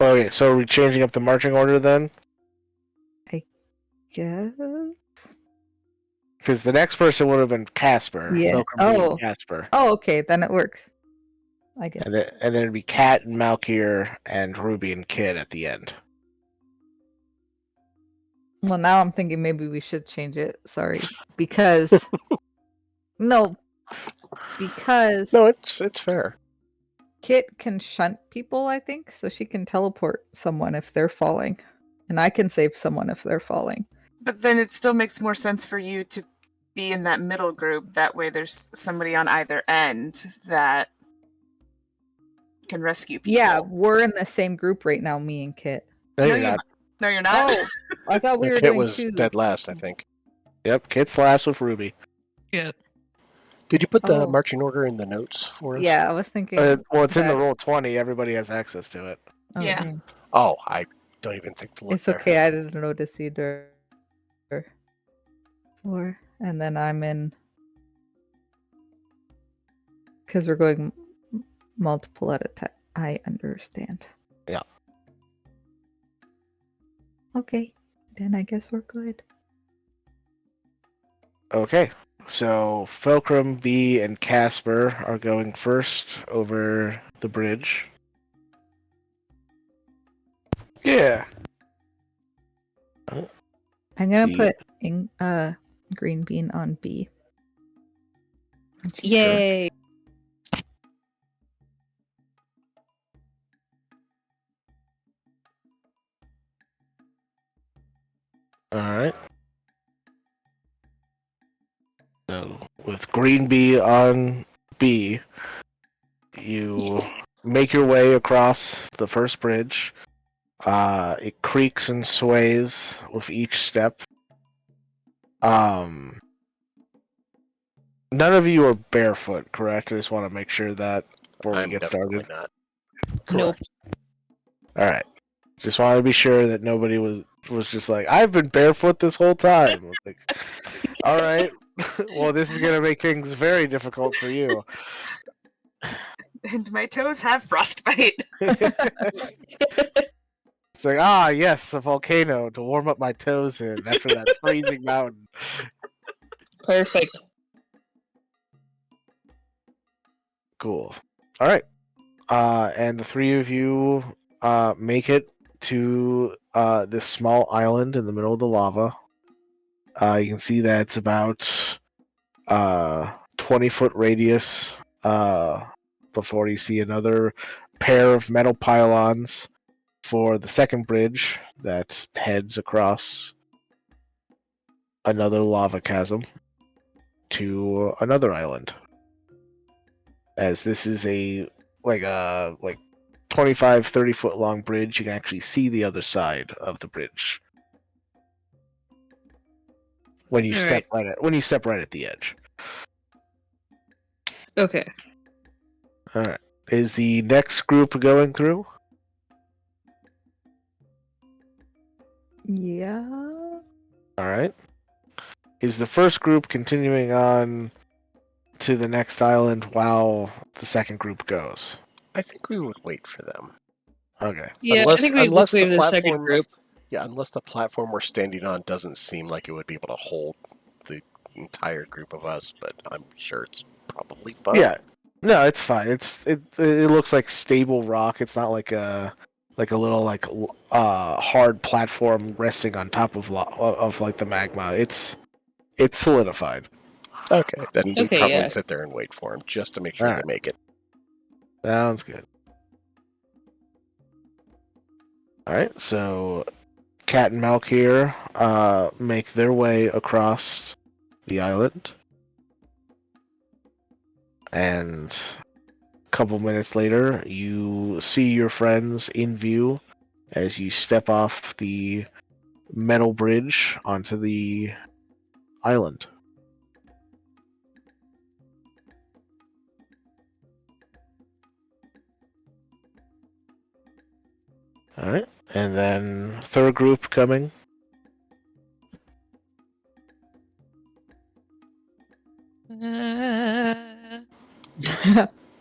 Okay, so are we changing up the marching order then? I guess. Because the next person would have been Casper. Yeah. Casper. Oh, okay, then it works. I guess. And then it'd be Kat and Malkir and Ruby and Kid at the end. Well, now I'm thinking maybe we should change it. Sorry, because no, it's fair. Kit can shunt people, I think, so she can teleport someone if they're falling, and I can save someone if they're falling. But then it still makes more sense for you to be in that middle group. That way, there's somebody on either end that can rescue people. Yeah, we're in the same group right now, me and Kit. No, you're not. No, you're not. Oh, I thought we were Kit doing was 2. dead last, I think. Yep, Kit's last with Ruby. Yeah. Did you put the Oh. marching order in the notes for us? Yeah, I was thinking. Well, it's in the that- roll 20. Everybody has access to it. Oh, Yeah. dang. Oh, I don't even think to look It's there. okay. I didn't notice either. 4, and then I'm in. Because we're going multiple at a time. I understand. Yeah. Okay, then I guess we're good. Okay. So Fulcrum, B, and Casper are going first over the bridge. Yeah. I'm gonna See. put green bean on B. Yay! Alright. So with green B on B, you make your way across the first bridge. It creaks and sways with each step. None of you are barefoot, correct? I just want to make sure that before we I'm get definitely started. not. Nope. Alright. Just want to be sure that nobody was just like, I've been barefoot this whole time. I was like, alright. Well, this is gonna make things very difficult for you. And my toes have frostbite. It's like, yes, a volcano to warm up my toes in after that freezing mountain. Perfect. Cool. All right. And the three of you make it to this small island in the middle of the lava. You can see that it's about 20-foot radius before you see another pair of metal pylons for the second bridge that heads across another lava chasm to another island. As this is a 25, 30-foot long bridge, you can actually see the other side of the bridge when you step right at the edge. Okay. All right. Is the next group going through? Yeah. All right. Is the first group continuing on to the next island while the second group goes? I think we would wait for them. Okay. Yeah, Unless- I think we unless wait the for the second platform- group. Yeah, unless the platform we're standing on doesn't seem like it would be able to hold the entire group of us, but I'm sure it's probably fine. Yeah. No, it's fine. It looks like stable rock. It's not like a little hard platform resting on top of the magma. It's solidified. Okay, then we Okay, probably yeah. sit there and wait for them just to make sure Alright. they make it. Sounds good. Alright, so Cat and Malk here make their way across the island. And a couple minutes later, you see your friends in view as you step off the metal bridge onto the island. Alright, and then third group coming.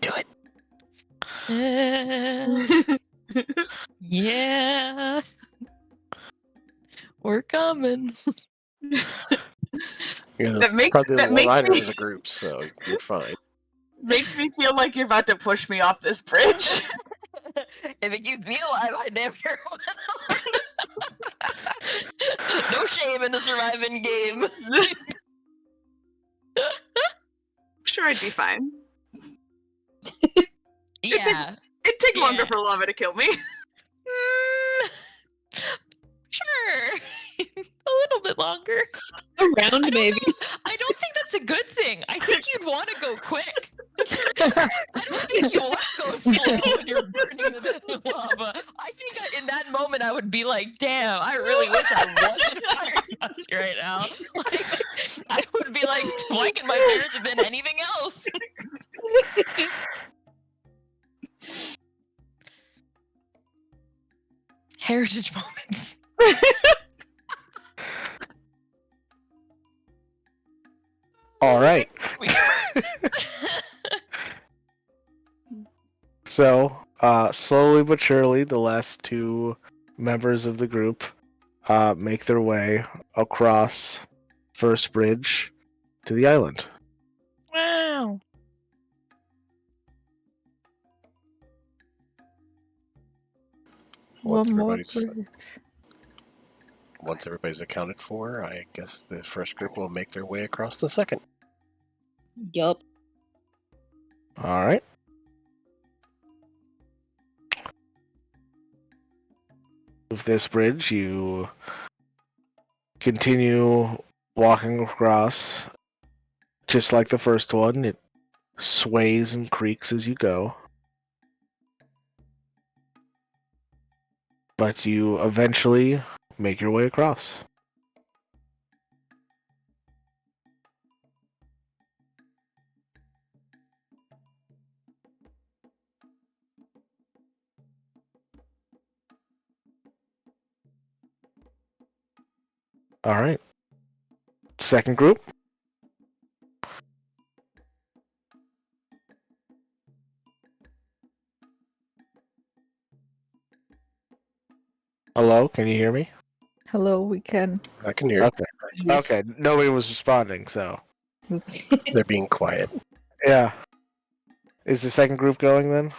Do it. Yeah. We're coming. You're That makes- probably that the makes liner me- of the group, so you're fine. Makes me feel like you're about to push me off this bridge. If it keeps me alive, I never. No shame in the surviving game. Sure, I'd be fine. Yeah. It'd take longer Yeah. for lava to kill me. Sure. A little bit longer. Around maybe. I don't think that's a good thing. I think you'd want to go quick. I don't think you want to go slow when you're burning to death in lava. I think that in that moment I would be like, damn, I really wish I wasn't firing us right now. Like, I would be like, why can my parents have been anything else? Heritage moments. All right. We- So, slowly but surely, the last two members of the group make their way across First Bridge to the island. Wow. Once One more everybody's bridge. once everybody's accounted for, I guess the first group will make their way across the second. Yup. All right. With this bridge, you continue walking across, just like the first one. It sways and creaks as you go. But you eventually make your way across. All right. Second group. Hello, can you hear me? Hello, we can. I can hear Okay. Okay, nobody was responding, so they're being quiet. yeah. Is the second group going then?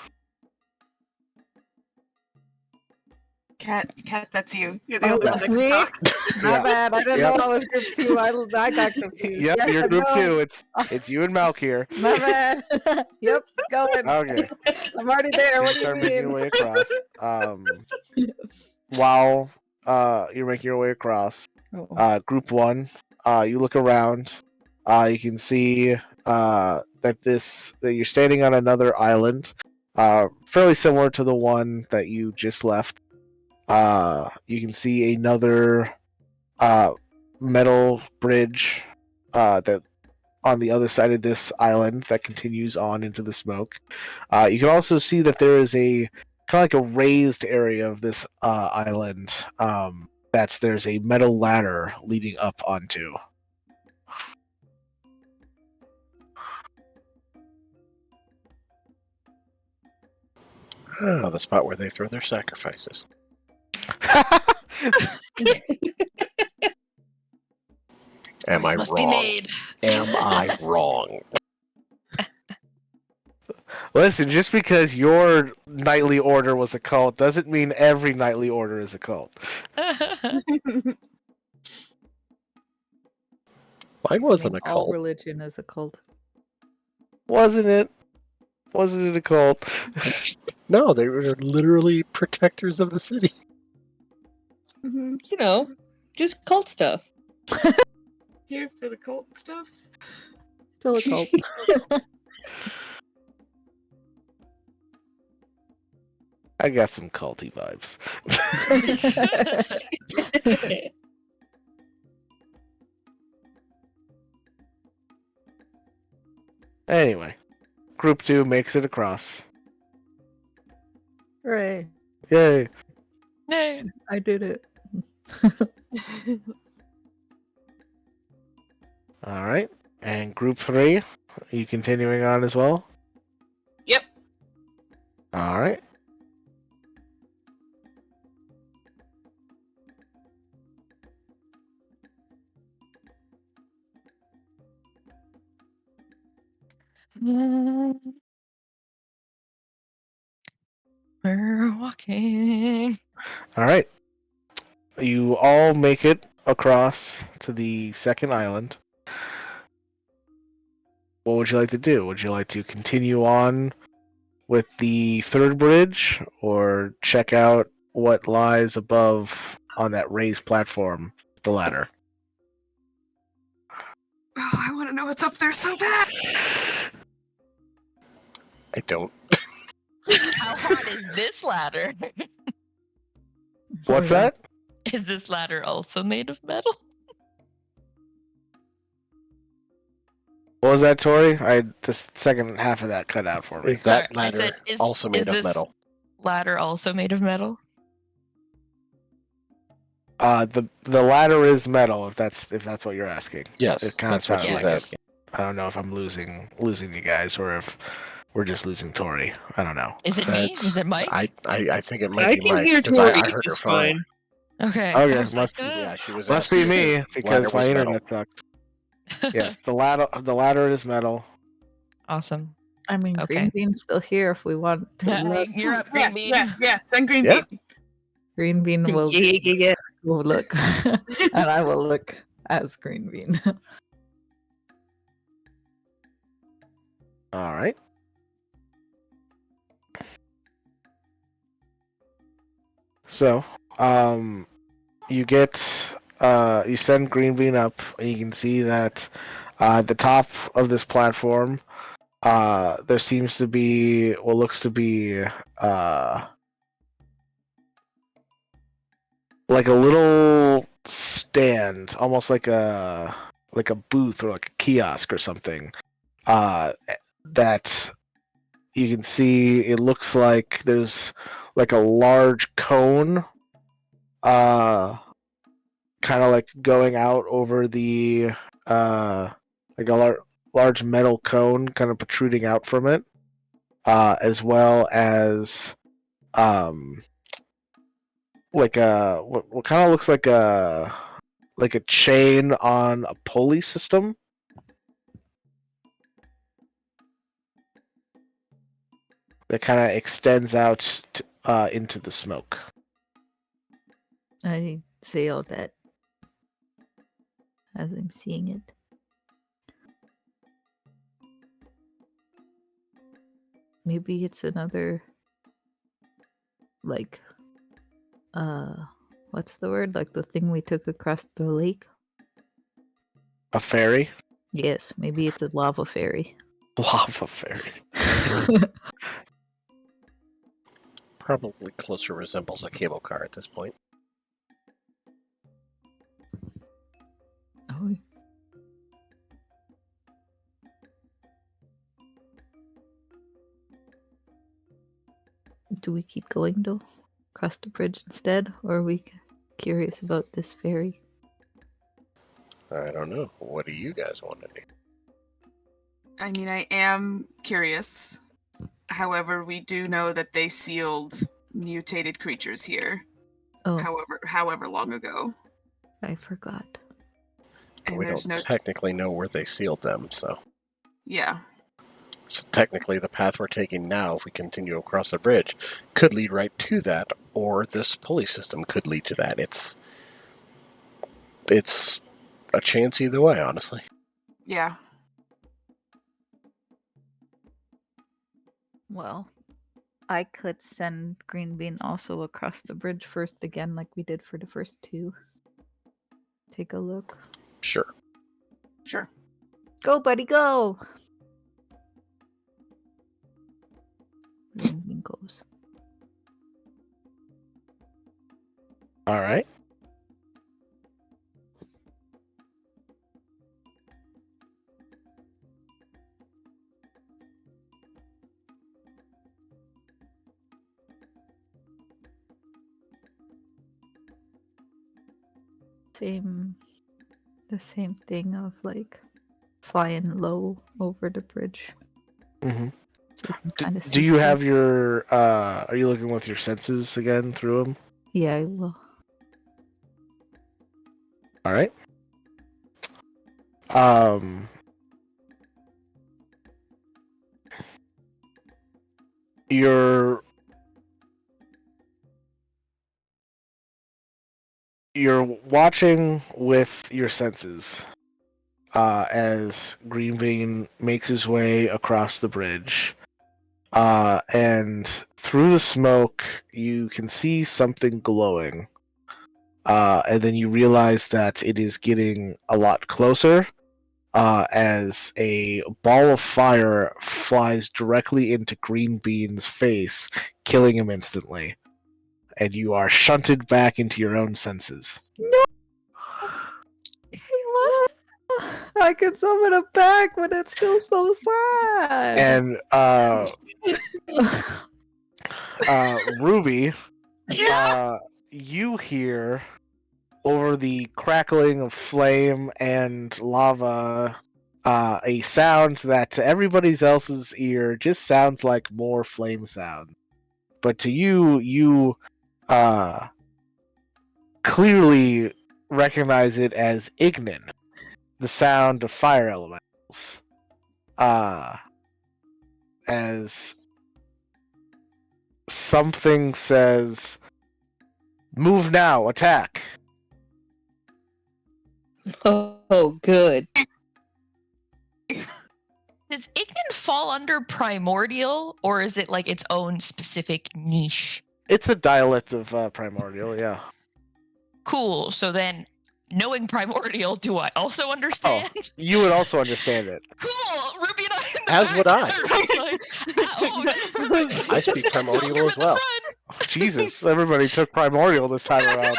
Cat, that's you. You're the Oh, only one that's that can me? talk. My Yeah. bad. I didn't Yep. know I was group 2. I got confused. Yep, Yes, you're I group know. 2. It's you and Malk here. My bad. Yep, going. Okay. I'm already there. What do you Start making your mean? way across. While you're making your way across, Oh. group 1, you look around. You can see that you're standing on another island, fairly similar to the one that you just left. You can see another metal bridge that on the other side of this island that continues on into the smoke. You can also see that there is a kind of like a raised area of this island. There's a metal ladder leading up onto. Ah, the spot where they throw their sacrifices. Am Choice I must be wrong? made. Am I wrong? Listen, just because your knightly order was a cult doesn't mean every knightly order is a cult. Mine wasn't a All cult. religion is a cult. Wasn't it? Wasn't it a cult? No, they were literally protectors of the city. Mhm. You know, just cult stuff. Here for the cult stuff. Still a cult. I got some culty vibes. Anyway, group 2 makes it across. Hooray. Yay! Yay. I did it. All right, and group 3, are you continuing on as well? Yep. All right. We're walking. All right. You all make it across to the second island. What would you like to do? Would you like to continue on with the third bridge or check out what lies above on that raised platform, the ladder? Oh, I want to know what's up there so bad. I don't. How hot is this ladder? What's that? Is this ladder also made of metal? What was that, Tori? The second half of that cut out for me. Is that Sorry, I ladder said, also made of this metal? ladder also made of metal? The ladder is metal. If that's what you're asking. Yes, It kind of that's what sounded she's like asking. it. I don't know if I'm losing you guys or if we're just losing Tori. I don't know. Is it me? Is it Mike? I think it might I be can Mike hear because Tori I heard her just fine. fine. Okay. Okay, I was like, Yeah, she was Must asking be if me the because ladder my was metal. internet sucks. Yes, the ladder is metal. Awesome. I mean, Okay. Green Bean's still here if we want to look. You're up, Yeah, Green Bean. yeah. Send Green Yeah. Bean. Green Bean will Yeah. look, and I will look as Green Bean. All right. So, you send Green Bean up, and you can see that at the top of this platform, there seems to be what looks to be like a little stand, almost like a booth or like a kiosk or something. That you can see. It looks like there's like a large cone, kind of like going out over the like a large metal cone kind of protruding out from it, as well as like what kind of looks like a chain on a pulley system that kind of extends out into the smoke. I say all that as I'm seeing it. Maybe it's another, like, what's the word? Like the thing we took across the lake? A fairy? Yes, maybe it's a lava fairy. Lava fairy. Probably closer resembles a cable car at this point. Oh. Do we keep going though? Across the bridge instead? Or are we curious about this fairy? I don't know. What do you guys want to do? I mean, I am curious. However, we do know that they sealed mutated creatures here. Oh, However long ago. I forgot. And We there's don't no technically know where they sealed them, so yeah. So technically, the path we're taking now, if we continue across the bridge, could lead right to that, or this pulley system could lead to that. It's a chance either way, honestly. Yeah. Well, I could send Green Bean also across the bridge first again, like we did for the first two. Take a look. Sure. Sure. Go, buddy, go! Green Bean goes. All right. The same thing of like flying low over the bridge. Mm-hmm. So we can kind of see. Do you have your? Are you looking with your senses again through them? Yeah, I will. All right. You're watching with your senses as Green Bean makes his way across the bridge, and through the smoke you can see something glowing, and then you realize that it is getting a lot closer. As a ball of fire flies directly into Green Bean's face, killing him instantly. And you are shunted back into your own senses. No! I can summon it back, but it's still so sad. And Ruby, you hear over the crackling of flame and lava a sound that to everybody else's ear just sounds like more flame sound. But to you clearly recognize it as Ignin, the sound of fire elementals. As something says, "Move now, attack." Oh, good. Does Ignan fall under primordial, or is it like its own specific niche? It's a dialect of primordial, yeah. Cool. So then, knowing primordial, do I also understand? Oh, you would also understand it. Cool. Ruby and I in the As back would I. are like, oh, that's perfect. I speak primordial Welcome as in the well. front. Jesus, everybody took primordial this time around.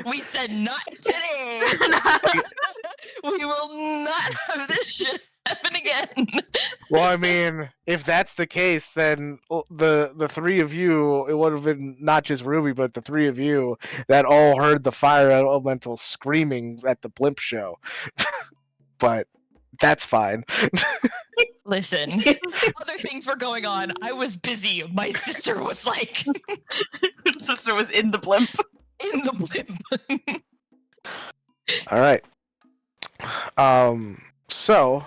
We said not today. We will not have this shit happen again. Well, I mean, if that's the case, then the three of you, it would have been not just Ruby, but the three of you that all heard the fire elemental screaming at the blimp show. But that's fine. Listen, other things were going on. I was busy. My sister was like, Her sister was in the blimp. in the blimp. All right. So,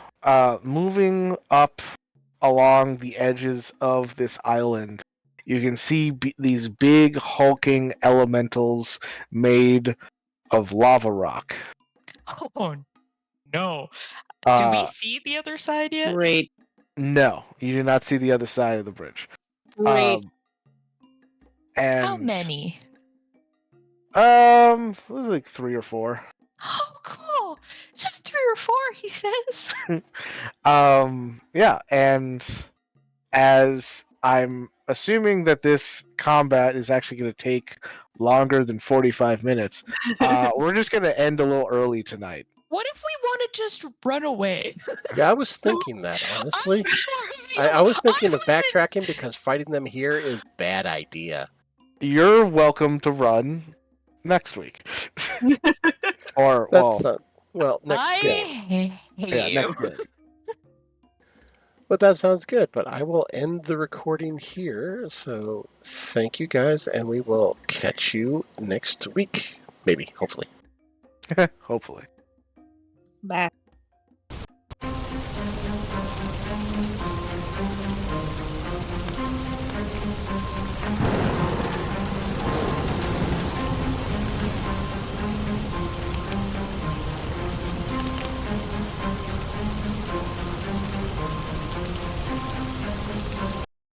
moving up along the edges of this island, you can see these big hulking elementals made of lava rock. Oh no. Do we Uh, see the other side yet? Great. no, you do not see the other side of the bridge. Great. And How many? it was like 3 or 4. Oh, cool. Just 3 or 4, he says. Yeah, and as I'm assuming that this combat is actually going to take longer than 45 minutes, we're just going to end a little early tonight. What if we want to just run away? Yeah, I was thinking that, honestly. I'm more of the- I was thinking of was in- backtracking because fighting them here is bad idea. You're welcome to run next week. Or, That's well, next I game. hate yeah, you. next game. But that sounds good. But I will end the recording here. So thank you guys, and we will catch you next week. Maybe, hopefully. Hopefully. Bye.